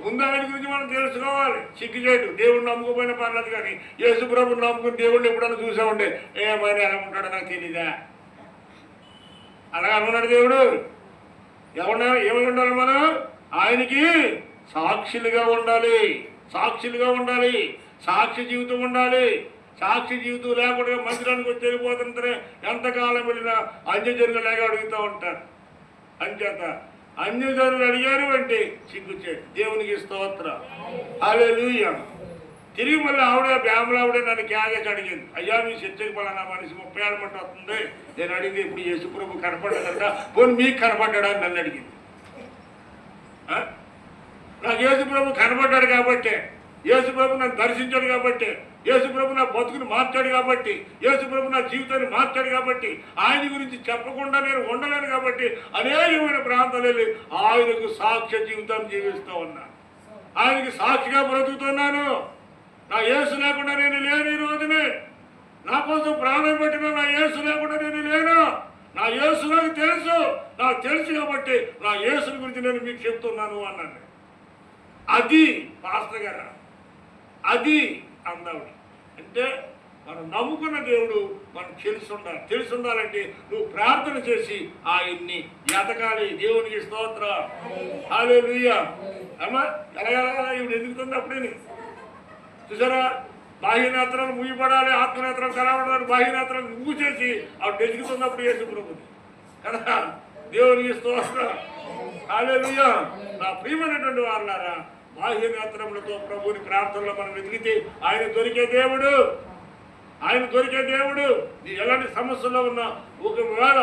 ముందు ఆయన గురించి మనం తెలుసుకోవాలి. సిగ్గుచేటు దేవుడిని నమ్ముకోపోయిన పర్లేదు కానీ యేసు ప్రభుని నమ్ముకుని దేవుడిని ఎప్పుడన్నా చూసామంటే ఏమైనా ఎలా ఉంటాడో నాకు తెలీదా? అలాగే అనుకున్నాడు దేవుడు. ఏమై ఉండాలి మనం? ఆయనకి సాక్షులుగా ఉండాలి. సాక్షులుగా ఉండాలి. సాక్షి జీవితం ఉండాలి. సాక్షి జీవితం లేకుండా మందిరానికి వచ్చి వెళ్ళిపోతుంటే ఎంతకాలం వెళ్ళినా అన్యజనులు లేక అడుగుతూ ఉంటారు. అంచేత అన్యజనులు అడిగారు అంటే సిగ్గుచేటు. దేవునికి స్తోత్రం. హల్లెలూయా. తిరిగి మళ్ళీ ఆవిడే నన్ను క్యాగేసి అడిగింది, అయ్యా మీ చర్చకి పలానా మనిషి 30 ఏళ్ళ మట్టి వస్తుంది, నేను అడిగింది ఇప్పుడు యేసుప్రభు కనపడ్డాడంట, పోనీ మీకు కనపడ్డా అని నన్ను అడిగింది. నాకు యేసుప్రభు కనపడ్డాడు కాబట్టి, యేసుప్రభు నన్ను దర్శించాడు కాబట్టి, యేసుప్రభు నా బతుకుని మార్చాడు కాబట్టి, యేసుప్రభు నా జీవితాన్ని మార్చాడు కాబట్టి, ఆయన గురించి చెప్పకుండా నేను ఉండలేను కాబట్టి అనేకమైన ప్రాంతాలు వెళ్ళి ఆయనకు సాక్ష్య జీవితాన్ని జీవిస్తూ ఉన్నా, ఆయనకి సాక్షిగా బ్రతుకుతున్నాను. నా యేసు లేకుండా నేను లేను. ఈ రోజునే నా కోసం ప్రాణం పెట్టిన నా యేసు లేకుండా నేను లేను. నా యేసు నాకు తెలుసు, నాకు తెలుసు కాబట్టి నా యేసుని గురించి నేను మీకు చెప్తున్నాను అన్నాను. అది పాస్టర్ గారు, అది అందావిడి. అంటే మనం నమ్ముకున్న దేవుడు మనకు తెలిసి ఉండాలంటే నువ్వు ప్రార్థన చేసి ఆయన్ని ఎతకాలి. దేవునికి స్తోత్రం, హల్లెలూయా. అమ్మా ఎలాగలా ఇవి ఎదుగుతుంది అప్పుడే చూసారా, బాహ్యనేత్రాలు ముయ్యబడాలి, ఆత్మనేత్రాలు కనబడాలి, బాహ్యనేత్రాలు నువ్వు చేసి అవి ఎదుగుతున్నప్పుడు యేసుప్రభుని కదా. దేవునికి స్తోత్రం, హల్లెలూయా. నా ప్రియమైనటువంటి వారులారా, బాహ్యనేత్రములతో ప్రభుని ప్రార్థనలో మనం వెతికితే ఆయన దొరికే దేవుడు. నీ ఎలాంటి సమస్యలో ఉన్నా ఒకవేళ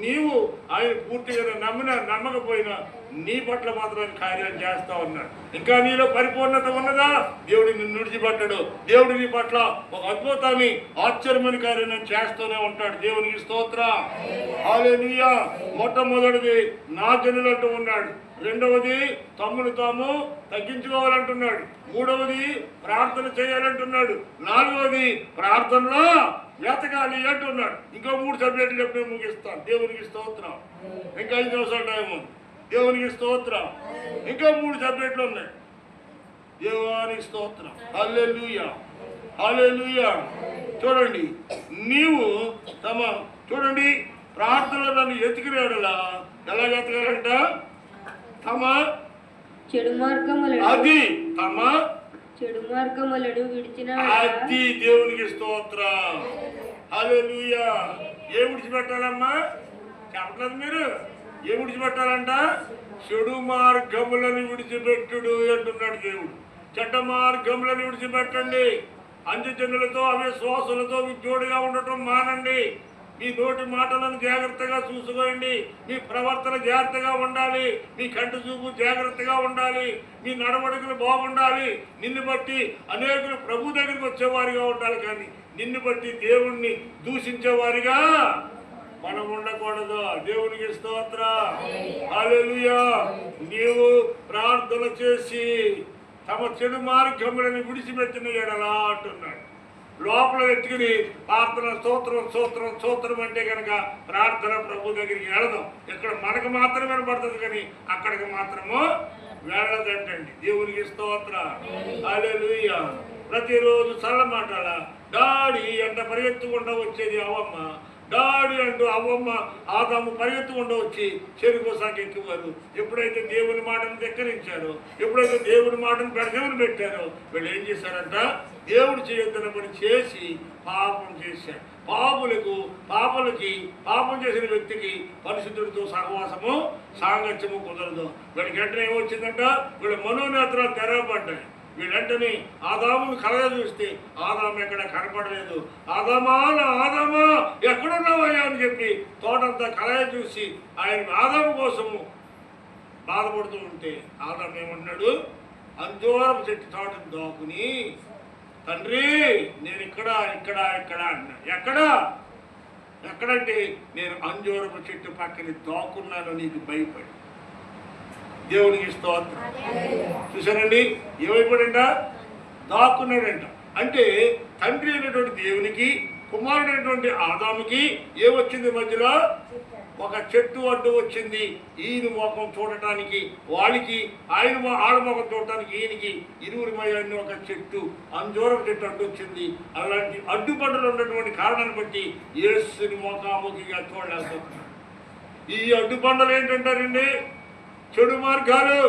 నీవు ఆయన పూర్తిగా నమ్మకపోయినా నీ పట్ల మాత్రం కార్యాలు చేస్తా ఉన్నాడు. ఇంకా నీలో పరిపూర్ణత ఉన్నదా, దేవుడు నిన్ను విడిచిపెట్టడు. దేవుడు నీ పట్ల ఒక అద్భుతాన్ని, ఆశ్చర్యమైన కార్యం చేస్తూనే ఉంటాడు. దేవునికి స్తోత్రం, హల్లెలూయా. మొట్టమొదటిది నా జనులు అంటూ ఉన్నాడు. రెండవది తమ్మును తాము తగ్గించుకోవాలంటున్నాడు. మూడవది ప్రార్థన చేయాలంటున్నాడు. నాలుగవది ప్రార్థనలో వెతకాలి అంటున్నాడు. ఇంకో 3 సబ్జెక్టులు చెప్పి ముగిస్తాను. దేవునికి స్తోత్రం. ఇంకా 5 నిమిషాల టైం ఉంది. దేవునికి స్తోత్రం. ఇంకా 3 సబ్జెక్టులు ఉన్నాయి. దేవునికి స్తోత్రం, హల్లెలూయా, హల్లెలూయా. చూడండి, నీవు చూడండి ప్రార్థనలో నన్ను ఎతికినాడులా ఎలా ఎతకాలంట, తమ చెడు మార్గములను విడిచిన అది. దేవునికి స్తోత్రం, హల్లెలూయా. ఏ విడిచిపెట్టాలమ్మా చెప్పలేదు మీరు? ఏ విడిచిపెట్టాలంట? చెడు మార్గములను విడిచిపెట్టుడు అంటున్నాడు దేవుడు. చెడ్డ మార్గములను విడిచిపెట్టండి. అంత్యజనులతో అవిశ్వాసులతో విజ్ఞోడిగా ఉండటం మానండి. మీ నోటి మాటలను జాగ్రత్తగా చూసుకోండి. మీ ప్రవర్తన జాగ్రత్తగా ఉండాలి. మీ కంటి చూపు జాగ్రత్తగా ఉండాలి. మీ నడవడికలు బాగుండాలి. నిన్ను బట్టి అనేకులు ప్రభు దగ్గరికి వచ్చేవారిగా ఉండాలి, కానీ నిన్ను బట్టి దేవుణ్ణి దూషించేవారిగా మనం ఉండకూడదు. దేవునికి స్తోత్రం, హల్లెలూయా. నీవు ప్రార్థన చేసి తమ చెడు మార్గములను విడిచిపెట్టిన ఎడలా అంటున్నాడు. లోపల ఎత్తుకుని ప్రార్థన స్తోత్రం అంటే కనుక ప్రార్థన ప్రభు దగ్గరికి వెళదాం. ఇక్కడ మనకు మాత్రమే వినపడుతుంది, కానీ అక్కడికి మాత్రము వెళ్ళదంటండి. దేవునికి స్తోత్రం, హల్లెలూయా. ప్రతిరోజు చల్ల మాటల డాడీ అంట పరిగెత్తుకుండా వచ్చేది అవ్వమ్మ. డాడీ అంటూ అవ్వమ్మ ఆదాము పరిగెత్తుకుండా వచ్చి చెరుకు ఎక్కేవారు. ఎప్పుడైతే దేవుని మాటను ధిక్కరించారో, ఎప్పుడైతే దేవుని మాటను పెడచెవిన పెట్టారో, వీళ్ళు ఏం చేశారంట, దేవుడు చేయొద్దన్న పని చేసి పాపం చేశారు. పాపం చేసిన వ్యక్తికి పరిశుద్ధుడితో సహవాసము సాంగత్యము కుదరదు. వీళ్ళకి వెంటనే ఏమొచ్చిందంట, వీళ్ళ మనోనేత్రాలు తెరవబడ్డాయి. వీళ్ళంటనే ఆదామును కలగ చూస్తే ఆదాము ఎక్కడ కనపడలేదు. ఆదామా ఎక్కడున్నావయ్యా అని చెప్పి తోటంతా కలగ చూసి ఆయన ఆదాము కోసము బాధపడుతూ ఉంటే ఆదాము ఏమన్నాడు, అంజూరపు చెట్టు తోటను దాకుని, తండ్రి నేను ఇక్కడ అన్నాడు. ఎక్కడంటే నేను అంజూరపు చెట్టు పక్కన దాక్కున్నాను నీకు భయపడి. దేవునికి స్తోత్రం. చూసారండి, ఏమైపోయాడంట, దాక్కున్నాడంట. అంటే తండ్రి అయినటువంటి దేవునికి, కుమారుడైనటువంటి ఆదాముకి ఏమొచ్చింది, మధ్యలో ఒక చెట్టు అడ్డు వచ్చింది. ఈయన ముఖం చూడటానికి వాళ్ళకి, ఆడ ముఖం చూడటానికి ఈయనకి, ఇరువురి మధ్య ఒక చెట్టు, అంజూరపు చెట్టు అడ్డు వచ్చింది. అలాంటి అడ్డుపడ్డలు ఉన్నటువంటి కారణాన్ని బట్టి యేసుని ముఖాముఖిగా చూడలేకపోతున్నాడు. ఈ అడ్డుపండలు ఏంటంటారండి, చెడు మార్గాలు,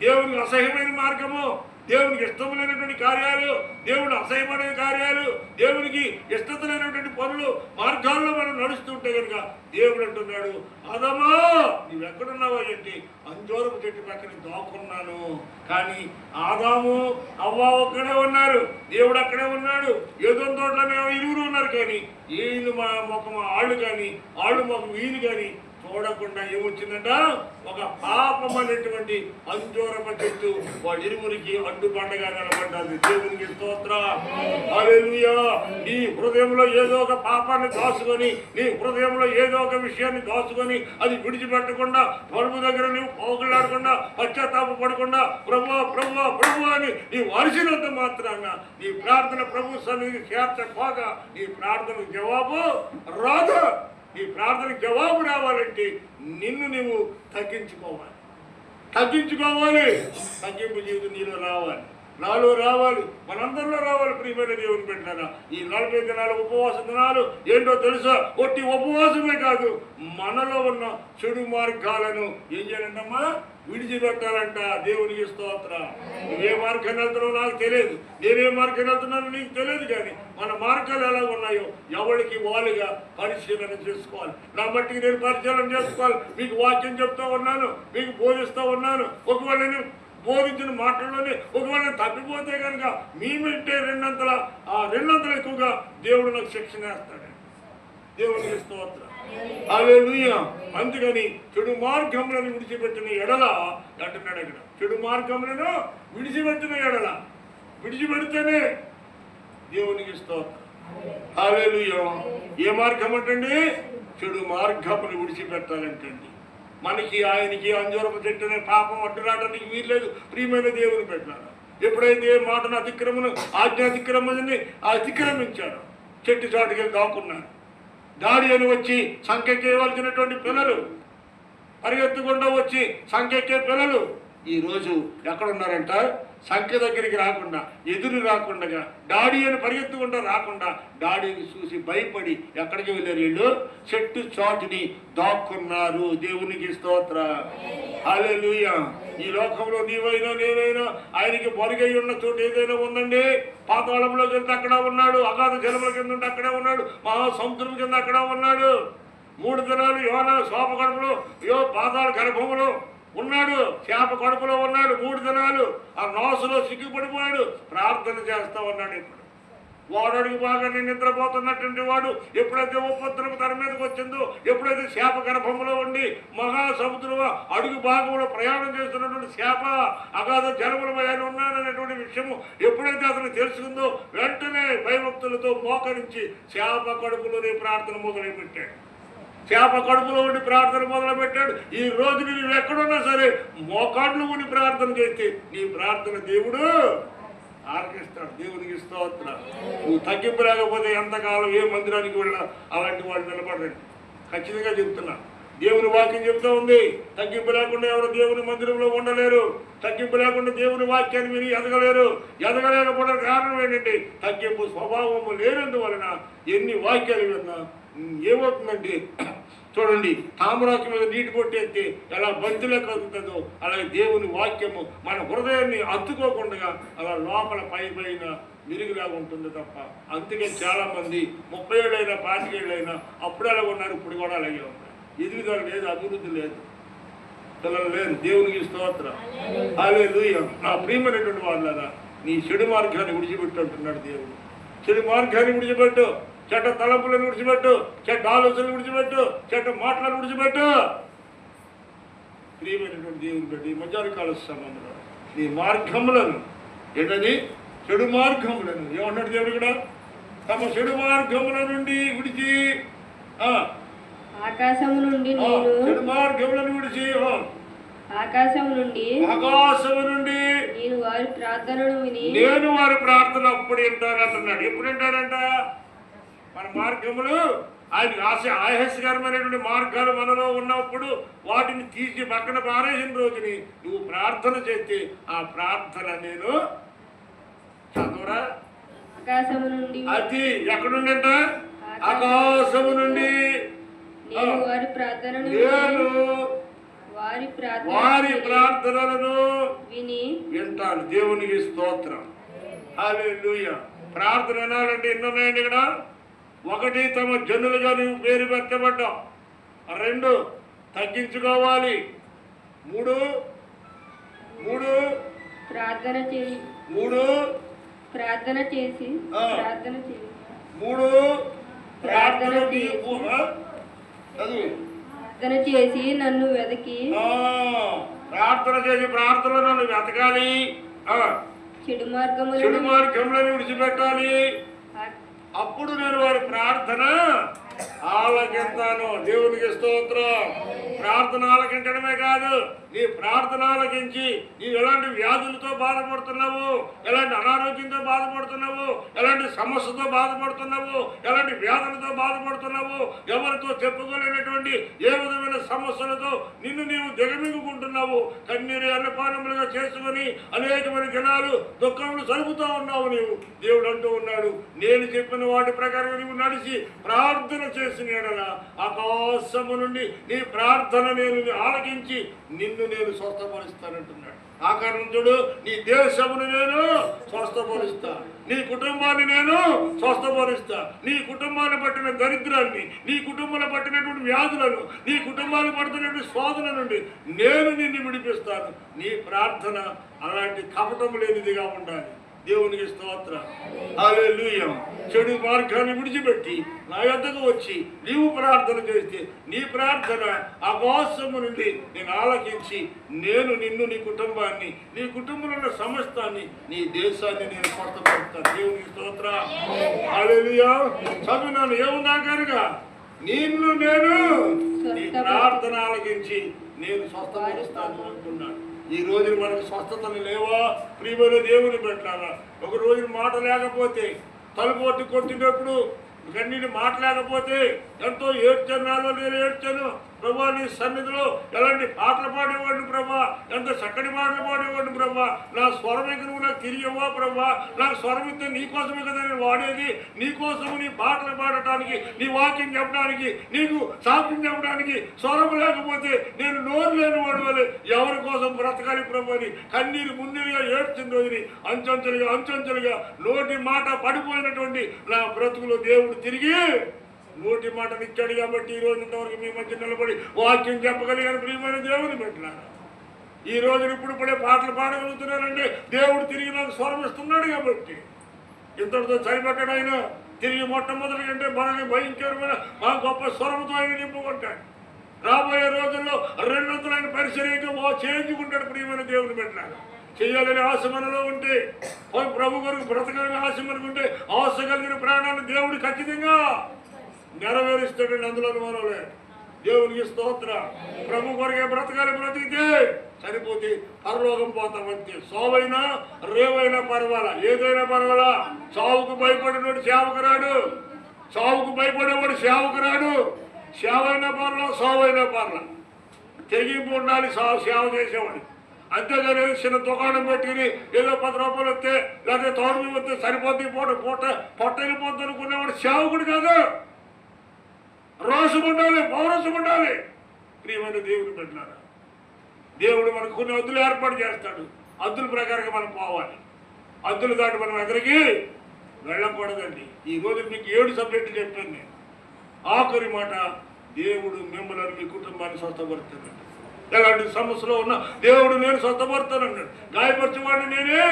దేవునికి అసహ్యమైన మార్గము, దేవునికి ఇష్టమైనటువంటి కార్యాలు, దేవుడు అసహ్యపడే కార్యాలు, దేవునికి ఇష్టతమైనటువంటి పనులు మార్గాల్లో మనం నడుస్తుంటే కనుక దేవుడు అంటున్నాడు, ఆదామా నువ్వెక్కడున్నావో ఏంటి? అంజూరపు చెట్టు పక్కన దాక్కున్నాను. కానీ ఆదాము అవ్వ అక్కడే ఉన్నారు, దేవుడు అక్కడే ఉన్నాడు. ఏదో తోటలోనే ఇరువురు ఉన్నారు, కానీ వీళ్ళు ముఖం ఆళ్ళు కానీ ఆళ్ళు ముఖం వీళ్ళు కానీ చూడకుండా ఏమొచ్చిందంట? ఒక పాపం అనేటువంటి అంజూరపు చెట్టు వాడి ఇరువురికి అడ్డుపండగా నిలబడ్డది. దేవునికి స్తోత్రం. హల్లెలూయా. నీ హృదయంలో ఏదో ఒక పాపాన్ని దాచుకొని, నీ హృదయంలో ఏదో ఒక విషయాన్ని దాచుకొని అది విడిచిపెట్టకుండా, ప్రభు దగ్గర నువ్వు పోగులాడకుండా, పశ్చాత్తాప పడకుండా ప్రభు ప్రభు ప్రభు అని నీవు అరిచినంత మాత్రాన నీ ప్రార్థన ప్రభు సన్నిధికి చేర్చకపోగా నీ ప్రార్థనకు జవాబు రాదు. నీ ప్రార్థనకు జవాబు రావాలంటే నిన్ను నువ్వు తగ్గించుకోవాలి. తగ్గింపు జీవితం నీలో రావాలి, నాలో రావాలి, మనందరిలో రావాలి. ప్రియమైన దేవుని పెట్టారా, ఈ 40 దినాల ఉపవాస దినాలు ఏంటో తెలుసా? ఒట్టి ఉపవాసమే కాదు, మనలో ఉన్న చెడు మార్గాలను ఏం చేయాలంటమ్మా? విడిచిపెట్టాలంట. దేవునికి స్తోత్రం. నువ్వే మార్గాన్ని వెళ్తున్నావు నాకు తెలియదు, నేనే మార్గాన్ని వెళ్తున్నాను నీకు తెలియదు, కానీ మన మార్గాలు ఎలా ఉన్నాయో ఎవరికి వాళ్ళుగా పరిశీలన చేసుకోవాలి. నా మట్టికి నేను పరిశీలన చేసుకోవాలి. మీకు వాక్యం చెప్తా ఉన్నాను, మీకు బోధిస్తూ ఉన్నాను. ఒకవేళ నేను బోధించిన మాటల్లోనే ఒకవేళ తప్పిపోతే కనుక మీ వింటే రెండంతలు ఎక్కువగా దేవుడు నాకు శిక్షణ వేస్తాడు. దేవునికి స్తోత్రం. హల్లెలూయా. అందుకని చెడు మార్గములను విడిచిపెట్టిన ఎడల అంటున్నాడు ఇక్కడ. చెడు మార్గములను విడిచిపెట్టిన ఎడల, విడిచిపెడితేనే దేవునికి స్తోత్రం. హల్లెలూయా. ఏ మార్గం అంటండి? చెడు మార్గమును విడిచిపెట్టాలంటండి. మనకి ఆయనకి అంజూరపు చెట్టునే పాపం అడ్డురావడానికి వీల్లేదు. ప్రియమైన దేవుని పెట్టారు. ఎప్పుడైతే మాటను ఆజ్ఞాతిక్రమని అతిక్రమించారు, చెట్టు చాటుకి వెళ్ళి దాక్కున్నారు. దాడి అని వచ్చి సంఖ్యకేయవలసినటువంటి పిల్లలు, పరిగెత్తుకుండా వచ్చి సంఖ్యకే పిల్లలు ఈరోజు ఎక్కడున్నారంట? సంఖ్య దగ్గరికి రాకుండా, ఎదురు రాకుండా, డాడీ అని పరిగెత్తుకుంటూ రాకుండా, డాడీని చూసి భయపడి ఎక్కడికి వెళ్ళారు? వీళ్ళు చెట్టు చాటుని దాక్కున్నారు. దేవునికి స్తోత్రం. హల్లెలూయా. ఈ లోకంలో నీవైనా నేనైనా ఆయనకి మరుగై ఉన్న చోటు ఏదైనా ఉందండి? పాతాళంలో కింద అక్కడ ఉన్నాడు, అగాధ జలముల కింద అక్కడే ఉన్నాడు, మహాసముద్రం కింద అక్కడ ఉన్నాడు. 3 దినాలు యోనా శోప కడుపులో, పాతాళ గర్భములో ఉన్నాడు, చేప కడుపులో ఉన్నాడు 3 దినాలు. ఆ నోసులో సిగ్గుపడిపోయాడు, ప్రార్థన చేస్తా ఉన్నాడు. ఇప్పుడు వాడు అడుగు బాగా నిద్రపోతున్నటువంటి వాడు ఎప్పుడైతే ఉపద్రవం తన మీదకి వచ్చిందో, ఎప్పుడైతే చేప గర్భంలో ఉండి మహాసముద్రం అడుగు భాగంలో ప్రయాణం చేస్తున్నటువంటి చేప అగాధ జలముల ఆయన ఉన్నాననేటువంటి విషయము ఎప్పుడైతే అతను తెలుసుకుందో, వెంటనే భయభక్తులతో మోకరించి చేప కడుపులోనే ప్రార్థన మొదలుపెట్టాడు. చేప కడుపులో ఉండి ప్రార్థన మొదలుపెట్టాడు. ఈ రోజు నువ్వు ఎక్కడున్నా సరే మోకాళ్ళు ఉండి ప్రార్థన చేస్తే నీ ప్రార్థన దేవుడు ఆలకిస్తాడు. దేవునికి స్తోత్రం. నువ్వు తగ్గింపు లేకపోతే ఎంతకాలం ఏ మందిరానికి వెళ్ళినా అలాంటి వాళ్ళు నిలబడండి. ఖచ్చితంగా చెప్తున్నా, దేవుని వాక్యం చెప్తా ఉంది. తగ్గింపు లేకుండా ఎవరు దేవుని మందిరంలో ఉండలేరు. తగ్గింపు లేకుండా దేవుని వాక్యాన్ని విని ఎదగలేరు. ఎదగలేకపోవడానికి కారణం ఏంటంటే తగ్గింపు స్వభావము లేనందువలన ఎన్ని వాక్యాలు విన్నా ఏమవుతుందంటే, చూడండి, తామరాకు మీద నీటి కొట్టేస్తే ఎలా బంతిలో కదులుతుందో అలాగే దేవుని వాక్యము మన హృదయాన్ని అత్తుకోకుండా అలా లోపల పైన విరిగిలాగా ఉంటుంది తప్ప. అందుకే చాలామంది 30 ఏళ్ళైనా 25 ఏళ్ళైనా అప్పుడు ఎలా ఉన్నారు, ఇప్పుడు కూడా అలాగే ఉన్నారు. ఎదుగుదల లేదు, అభివృద్ధి లేదు, పిల్లలు లేరు. దేవునికి స్తోత్రం. హల్లెలూయా. నా ప్రియమైనటువంటి వాళ్ళరా, నీ చెడు మార్గాన్ని విడిచిపెట్టు అంటున్నాడు దేవుడు. చెడు మార్గాన్ని విడిచిపెట్టు, చెడ్డ తలంపులను విడిచిపెట్టు, చెడ్డ ఆలోచనలు విడిచిపెట్టు, చెడ్డ మాటలను విడిచిపెట్టు. ప్రియమైనటువంటి దేవుని బట్టి మధ్యాహ్న కాల సమయంలో నీ మార్గములను ఏంటది? చెడు మార్గములను ఏమన్నాడు దేవుడు ఇక్కడ? తమ చెడు మార్గముల నుండి విడిచి, ఆకాశము నుండి చెడు మార్గములను విడిచి, ఆకాశము నుండి నేను వారి ప్రార్థనను విని, నేను వారి ప్రార్థన అప్పుడు వింటానంటున్నాడు. ఎప్పుడు వింటాడంట? మన మార్గములు ఆయన ఆయాసకరమైనటువంటి మార్గాలు మనలో ఉన్నప్పుడు వాటిని తీసి పక్కన పారేసిన రోజుని నువ్వు ప్రార్థన చేస్తే ఆ ప్రార్థన నేను చదవరా? ఆకాశము నుండి, అది ఎక్కడుండంట? ఆకాశము నుండి నేను వారి ప్రార్థనను వారి ప్రార్థనలను విని వింటాను. దేవునికి స్తోత్రం. హల్లెలూయా. ప్రార్థన అనాలంటే ఎన్ని ఉన్నాయండి ఇక్కడ? 1, తమ జనులుగా నువ్వు పేరు పెట్టబడ్డావు. 2, తగ్గించుకోవాలి. 3 ప్రార్థన చేసి 3 ప్రార్థన చేసి ఆ. ప్రార్థన చేసి 3 ప్రార్థన తీర్పు. చదువు. ప్రార్థన చేసి నన్ను వెదకి ప్రార్థన చేసి ప్రార్థనలో నన్ను వెతకాలి. చెడు చెడు మార్గములను మార్గంలోని విడిచిపెట్టాలి. అప్పుడు నేను వారి ప్రార్థన ఆలకిస్తాను. దేవునికి స్తోత్రం. ప్రార్థన ఆలకించడమే కాదు, నీ ప్రార్థన ఆలకించి నీవు ఎలాంటి వ్యాధులతో బాధపడుతున్నావు, ఎలాంటి అనారోగ్యంతో బాధపడుతున్నావు, ఎలాంటి సమస్యతో బాధపడుతున్నావు, ఎలాంటి వ్యాధులతో బాధపడుతున్నావు, ఎవరితో చెప్పుకోలేనటువంటి ఏ విధమైన సమస్యలతో నిన్ను నీవు దిగమింగుకుంటున్నావు, కన్నీరు అన్నపానములుగా చేసుకుని అనేకమైన జనాలు దుఃఖములు జరుపుతూ ఉన్నావు. నీవు దేవుడు అంటూ ఉన్నాడు, నేను చెప్పిన వాటి ప్రకారం నీవు నడిచి ప్రార్థన చేసిన యెడల ఆకాశము నుండి నీ ప్రార్థన నేను ఆలకించి నిన్ను నేను స్వస్థపరుస్తానంటున్నాడు. ఆ కారణం చూడు, నీ దేశమును నేను స్వస్థపరుస్తా, నీ కుటుంబాన్ని నేను స్వస్థపరుస్తా, నీ కుటుంబాన్ని పట్టిన దరిద్రాన్ని, నీ కుటుంబంలో పట్టినటువంటి వ్యాధులను, నీ కుటుంబాన్ని పడుతున్నటువంటి శోధన నుండి నేను నిన్ను విడిపిస్తాను. నీ ప్రార్థన అలాంటి కపటం లేనిదిగా ఉండాలి. దేవునికి స్తోత్రం. హల్లెలూయా. చెడు మార్గాన్ని విడిచిపెట్టి నా యొద్దకు వచ్చి నీవు ప్రార్థన చేస్తే నీ ప్రార్థన ఆకాశము నుండి నేను ఆలకించి నేను నిన్ను, నీ కుటుంబాన్ని, నీ కుటుంబంలో ఉన్న సమస్తాన్ని, నీ దేశాన్ని నేను స్వస్థపరుస్తాను. దేవునికి స్తోత్రం. హల్లెలూయా. చదువునాను ఏమున్నా కనుక నిన్ను నేను నీ ప్రార్థన ఆలకించి నేను స్వస్థపరుస్తాను అంటున్నాను. ఈ రోజు మనకు స్వస్థతలు లేవా ప్రియమైన దేవుని పెట్టాలా? ఒక రోజు మాట లేకపోతే, తలుపు కొట్టినప్పుడు కన్నీటి మాట లేకపోతే ఎంతో ఏడ్చాను. నాలో నేను ఏడ్చాను ప్రభా. నీ సన్నిధిలో ఎలాంటి పాటలు పాడేవాడిని ప్రభా, ఎంత చక్కటి పాటలు పాడేవాడిని ప్రభా. నా స్వరం ఎక్కడ నువ్వు నాకు తిరిగి ఇవ్వా ప్రభా. నాకు స్వరం ఇస్తే నీకోసమే కదా నేను వాడేది. నీకోసము నీ పాటలు పాడటానికి, నీ వాక్యం చెప్పడానికి, నీకు సాక్ష్యం చెప్పడానికి స్వరం లేకపోతే నేను నోరు లేని వాడు ఎవరి కోసం బ్రతకాలి ప్రభు అని కన్నీరు మున్నీరుగా ఏడ్చిన రోజుని అంచెంచెలుగా నోటి మాట పడిపోయినటువంటి నా బ్రతుకులో దేవుడు తిరిగి నోటి మాటనిచ్చాడు. కాబట్టి ఈ రోజు ఇంతవరకు మీ మధ్య నిలబడి వాక్యం చెప్పగలిగాను ప్రియమైన దేవుని పెట్టినాను. ఈ రోజు ఇప్పుడే పాటలు పాడగలుగుతున్నానంటే దేవుడు తిరిగి నాకు స్వరం ఇస్తున్నాడు. కాబట్టి ఇంతటితో సరిపెట్టాడు. ఆయన తిరిగి మొట్టమొదటి కంటే మనకి భయంకరమైన మా గొప్ప స్వరంతో ఆయన నింపుకుంటాడు. రాబోయే రోజుల్లో 200 పరిచర్యగా చేయించుకుంటాడు ప్రియమైన దేవుని పెట్టినాడు. చేయాలని ఆశ మనలో ఉంటే, ప్రభు కొరకు బ్రతకాలని ఆశ మనకు ఉంటే, ఆశ కలిగిన ప్రాణాన్ని దేవుడు ఖచ్చితంగా నెరవేరుస్తాడండి. అందులో అనుమానంలే. దేవునికి స్తోత్రం. ప్రభు కొరకే బ్రతకాలి. బ్రతికితే చనిపోతే పరలోకం పోతామంతే. సావైనా రేవైనా పర్వాలా, ఏదైనా పర్వాలా. సావుకు భయపడినోడు సేవకు రాడు, సావుకు భయపడేవాడు సేవకు రాడు. సేవైనా పర్లా, సావైనా పర్లా, తెగింపు ఉండాలి సేవ చేసేవాడు. అంతేగాని చిన్న దుకాణం పెట్టుకుని ఏదో 10 రూపాయలు వస్తే లేకపోతే తోడు వస్తే సరిపోద్ది పొట్ట వెళ్ళిపోద్ది అనుకునేవాడు సేవకుడు కాదు. రోషం ఉండాలి, పౌరసం ఉండాలి. ప్రియమైన దేవుని పెట్టారు. దేవుడు మనకు కొన్ని హద్దులు ఏర్పాటు చేస్తాడు. హద్దుల ప్రకారంగా మనం పోవాలి. హద్దులు దాటి మనం ఎక్కడికి వెళ్ళకూడదండి. ఈ రోజు మీకు 7 సబ్జెక్టులు చెప్పాను నేను. ఆఖరి మాట, దేవుడు మిమ్మల్ని మీ కుటుంబాన్ని స్వస్థపరుస్తాడు. ఎలాంటి సమస్యలో ఉన్నా దేవుడు నేను స్వస్థపరుస్తానన్నాడు. గాయపరిచేవాడిని నేనే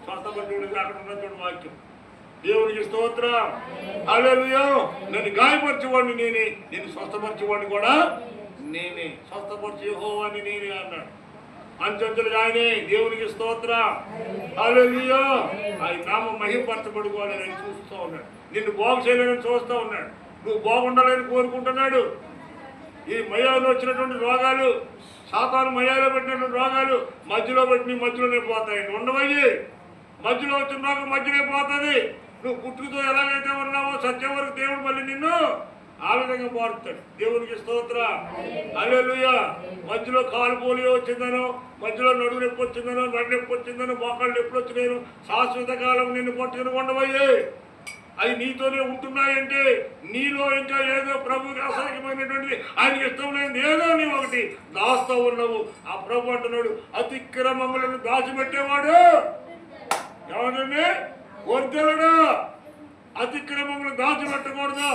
స్వస్థపరిచేవాడికి అక్కడ ఉన్నటువంటి వాక్యం. దేవునికి స్తోత్రం. హల్లెలూయా. నన్ను గాయపరిచేవాడిని నేనే, నేను స్వస్థపరిచేవాడిని కూడా నేనే, స్వస్థపరిచే యెహోవాని నేనే అన్నాడు. అంచెంచెలుగా ఆయనే. దేవునికి స్తోత్రం. హల్లెలూయా. ఆయన నామం మహిమపరచబడుకోవాలని ఆయన చూస్తూ ఉన్నాడు. నిన్ను బాగు చేయాలని చూస్తూ ఉన్నాడు. నువ్వు బాగుండాలని కోరుకుంటున్నాడు. ఈ మయాలో వచ్చినటువంటి రోగాలు, సాతాను మయాలో పెట్టినటువంటి రోగాలు మధ్యలో పెట్టి మధ్యలోనే పోతాయి. ఉండవయ్యి మధ్యలో వచ్చిన రోగం మధ్యనే పోతుంది. నువ్వు పుట్టుకతో ఎలాగైతే ఉన్నావో సత్యం వరకు దేవుడు మళ్ళీ నిన్ను ఆ విధంగా మారుతాడు. దేవునికి స్తోత్రం. హల్లెలూయా. మధ్యలో కాలు పోలియో వచ్చిందనో, మధ్యలో నడుము నొప్పి వచ్చిందనో, నడు నొప్పి వచ్చిందనో, మోకాళ్ళు నొప్పులు వచ్చినాయో శాశ్వత కాలం నిన్ను పట్టుకుని ఉండవయ్యే. అవి నీతోనే ఉంటున్నాయంటే నీలో ఇంకా ఏదో ప్రభుకి అసహ్యమైనటువంటి ఆయనకి ఇష్టం లేని ఏదో నీవు ఒకటి దాస్తూ ఉన్నావు. ఆ ప్రభు అంటున్నాడు, అతిక్రమములను దాచిపెట్టేవాడు ఎవరండి వర్ధలడు. అతిక్రమములు దాచిపెట్టకూడదు.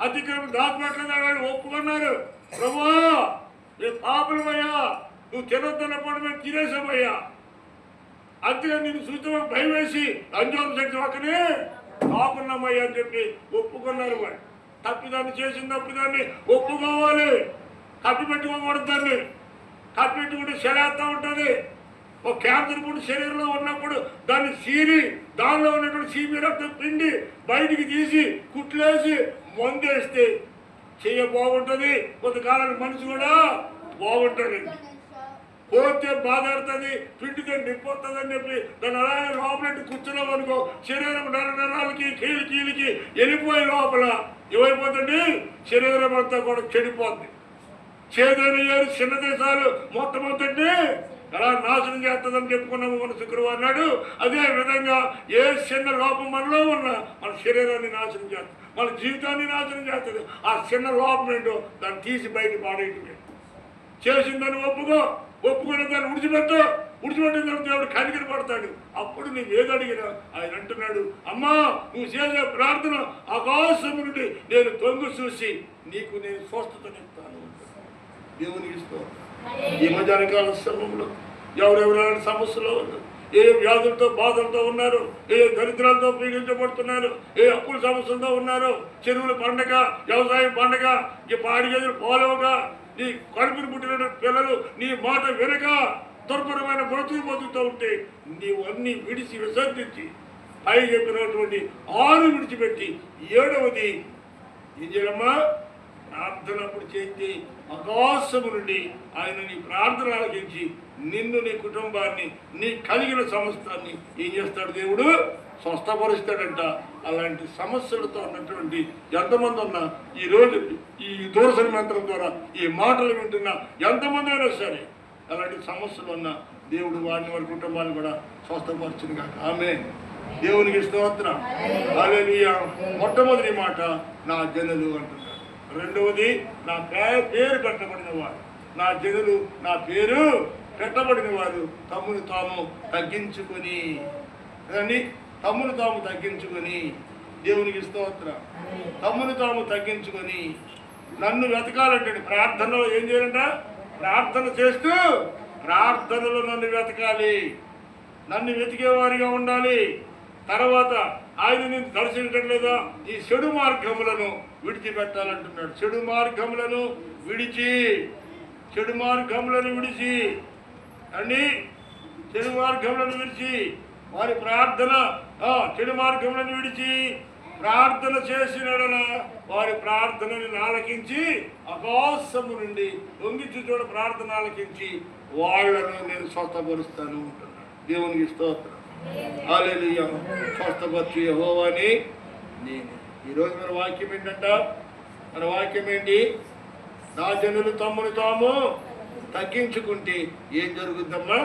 అతిక్రమం దాచిపెట్టలేదు వాళ్ళు ఒప్పుకున్నారు. ప్రభువా మేము పాపలమయ్యా, నువ్వు తినొద్దన్నప్పుడు మేము తినేసామయ్యా, అంతగా నేను సూచన భయం వేసి అంజోం శక్తి పక్కనే కాకున్నామయ్యా అని చెప్పి ఒప్పుకున్నారు. వాళ్ళు తప్పిదాన్ని చేసిన తప్పిదాన్ని ఒప్పుకోవాలి. కప్పి పెట్టుకోకూడదు. దాన్ని కప్పి పెట్టుకుంటే శరేస్తా ఉంటుంది. ఒక క్యాన్సర్ పుట్టి శరీరంలో ఉన్నప్పుడు దాన్ని సీరి దానిలో ఉన్నటువంటి సీమి రక్తం పిండి బయటికి తీసి కుట్లేసి మందేస్తే చెయ్య బాగుంటుంది. కొంతకాలానికి మనిషి కూడా బాగుంటుంది. పోతే బాధపడుతుంది, పిండితే నిప్పొస్తుంది అని చెప్పి దాన్ని అలాగే లోపలెట్టి కూర్చున్నాం అనుకో, శరీరం నరాలకి కీలికి వెళ్ళిపోయి లోపల ఏమైపోతుంది, శరీరం అంతా కూడా చెడిపోద్ది. చేదైన ఏరు చిన్న దేశాలు మొట్టమొదటి ఎలా నాశనం చేస్తుందని చెప్పుకున్నాము మన శుక్రవారం నాడు. అదే విధంగా ఏ చిన్న లోపం మనలో ఉన్న మన శరీరాన్ని నాశనం చేస్తుంది, మన జీవితాన్ని నాశనం చేస్తుంది. ఆ చిన్న లోపం ఏంటో దాన్ని తీసి బయట పాడేయటమే. చేసిందని ఒప్పుకున్న దాన్ని ఉడిచిపెట్టిన దాన్ని దేవుడు కనికరి పడతాడు. అప్పుడు నీవు ఏది అడిగినా ఆయన అంటున్నాడు, అమ్మా నువ్వు చేసే ప్రార్థన ఆకాశం నుండి నేను తొంగి చూసి నీకు నేను స్వస్థతనిస్తాను. దేవునికి ఇస్తాను. ఈ మధ్యాహ్నకాల సమయంలో ఎవరెవరైనా సమస్యలో ఉన్నారు, ఏ వ్యాధులతో బాధలతో ఉన్నారు, ఏ దరిద్రాలతో పీడించబడుతున్నారు, ఏ అప్పుల సమస్యలతో ఉన్నారు, చెరువులు పండగ, వ్యవసాయం పండగ, ఈ పాడి గదులు పోలవగా, నీ కడుపును పుట్టిన పిల్లలు నీ మాట వెనక దుర్భరమైన బతుకుతూ ఉంటే నీవు అన్ని విడిచి విసర్జించి పై చెప్పినటువంటి 6 విడిచిపెట్టి 7వది ఏం చేయమ్మా ప్రార్థనప్పుడు చేస్తే ఆకాశము నుండి ఆయన నీ ప్రార్థన ఆలకించి నిన్ను, నీ కుటుంబాన్ని, నీ కలిగిన సమస్తాన్ని ఏం చేస్తాడు దేవుడు స్వస్థపరుస్తాడంట. అలాంటి సమస్యలతో ఉన్నటువంటి ఎంతమంది ఉన్నా ఈరోజు ఈ దూరసరి మంత్రం ద్వారా ఈ మాటలు వింటున్నా ఎంతమంది అయినా సరే అలాంటి సమస్యలు ఉన్న దేవుడు వారిని వారి కుటుంబాన్ని కూడా స్వస్థపరచును కాక. ఆమేన్. దేవునికి స్తోత్రం. హల్లెలూయా. మొట్టమొదటి మాట నా జనులు అంటున్నాడు. రెండవది నా పేరు పెట్టబడిన వారు. నా జనులు నా పేరు పెట్టబడిన వారు తమ్మును తాము తగ్గించుకొని తమ్మును తాము తగ్గించుకొని దేవునికి స్తోత్రం. తమ్మును తాము తగ్గించుకొని నన్ను వెతకాలంటే ప్రార్థనలో ఏం చేయాలంట, ప్రార్థన చేస్తూ ప్రార్థనలో నన్ను వెతకాలి, నన్ను వెతికేవారిగా ఉండాలి. తర్వాత ఆయన నేను దర్శించడం లేదా ఈ చెడు మార్గములను విడిచిపెట్టాలంటున్నాడు. చెడు మార్గములను విడిచి చెడు మార్గములను విడిచి వారి ప్రార్థన చెడు మార్గములను విడిచి ప్రార్థన చేసిన వారి ప్రార్థనని ఆలకించి ఆకాశము నుండి దొంగిచి చూడ ప్రార్థన ఆలకించి వాళ్లను నేను స్వస్థపరుస్తాను ఉంటున్నాను. దేవునికి స్తోత్రం. హల్లెలూయా. స్వస్థపరచు యెహోవాని నేను. ఈరోజు మన వాక్యం ఏంటంట, మన వాక్యం ఏంటి, నా జనులు తమ్మును తాము తగ్గించుకుంటే ఏం జరుగుద్దమ్మా,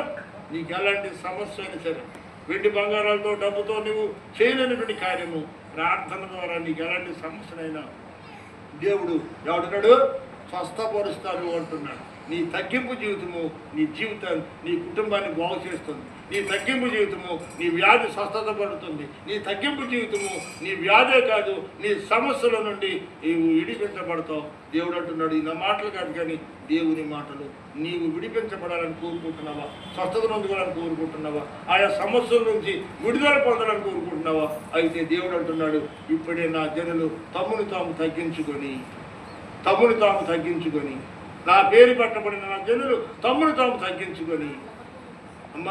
నీకు ఎలాంటి సమస్య అయినా సరే వెండి బంగారాలతో డబ్బుతో నువ్వు చేయలేనటువంటి కార్యము ప్రార్థన ద్వారా నీకు ఎలాంటి సమస్యనైనా దేవుడు ఎవడున్నాడు స్వస్థపరుస్తాడు అంటున్నాడు. నీ తగ్గింపు జీవితము నీ జీవితాన్ని, నీ కుటుంబాన్ని బాగు చేస్తుంది. నీ తగ్గింపు జీవితము నీ వ్యాధి స్వస్థత పడుతుంది. నీ తగ్గింపు జీవితము నీ వ్యాధే కాదు, నీ సమస్యల నుండి నీవు విడిపించబడతావు. దేవుడు అంటున్నాడు, ఈ నా మాటలు కాదు కానీ దేవుని మాటలు. నీవు విడిపించబడాలని కోరుకుంటున్నావా, స్వస్థత పొందుకోవాలని కోరుకుంటున్నావా, ఆయా సమస్యల నుంచి విడుదల పొందాలని కోరుకుంటున్నావా? అయితే దేవుడు అంటున్నాడు, ఇప్పుడే నా జనులు తమ్మును తాము తగ్గించుకొని నా పేరు పట్టబడిన నా జనులు తమ్మును తాము తగ్గించుకొని అమ్మ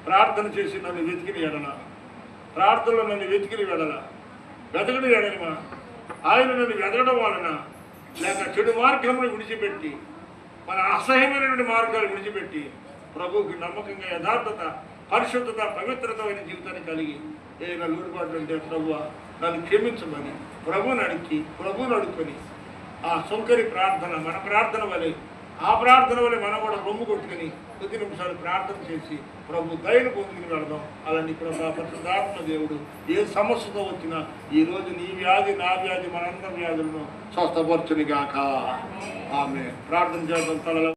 ప్రార్థన చేసి నన్ను వెతికిన ఎడల, ప్రార్థనలో నన్ను వెతికిన ఎడల, వెతకని ఎడలమా ఆయన నన్ను వెతకడం వలన, లేక చెడు మార్గములు విడిచిపెట్టి మన అసహ్యమైనటువంటి మార్గాలు విడిచిపెట్టి ప్రభువుకి నమ్మకంగా యథార్థత, పరిశుద్ధత, పవిత్రతమైన జీవితాన్ని కలిగి ఏదైనా లోటుపాట్లు అంటే ప్రభువా నన్ను క్షమించమని ప్రభువుని అడుక్కొని ఆ సొంకరి ప్రార్థన మన ప్రార్థన వలె, ఆ ప్రార్థన వలె మనం కూడా రొమ్ము కొట్టుకుని కొద్ది నిమిషాలు ప్రార్థన చేసి ప్రభు దయను పొందుకుని వెళదాం. అలాంటి పరిశుద్ధాత్మ దేవుడు ఏ సమస్యతో వచ్చినా ఈరోజు నీ వ్యాధి, నా వ్యాధి, మనందరి వ్యాధులను స్వస్థపరచునిగాక. ఆమె ప్రార్థన చేద్దాం. తలలో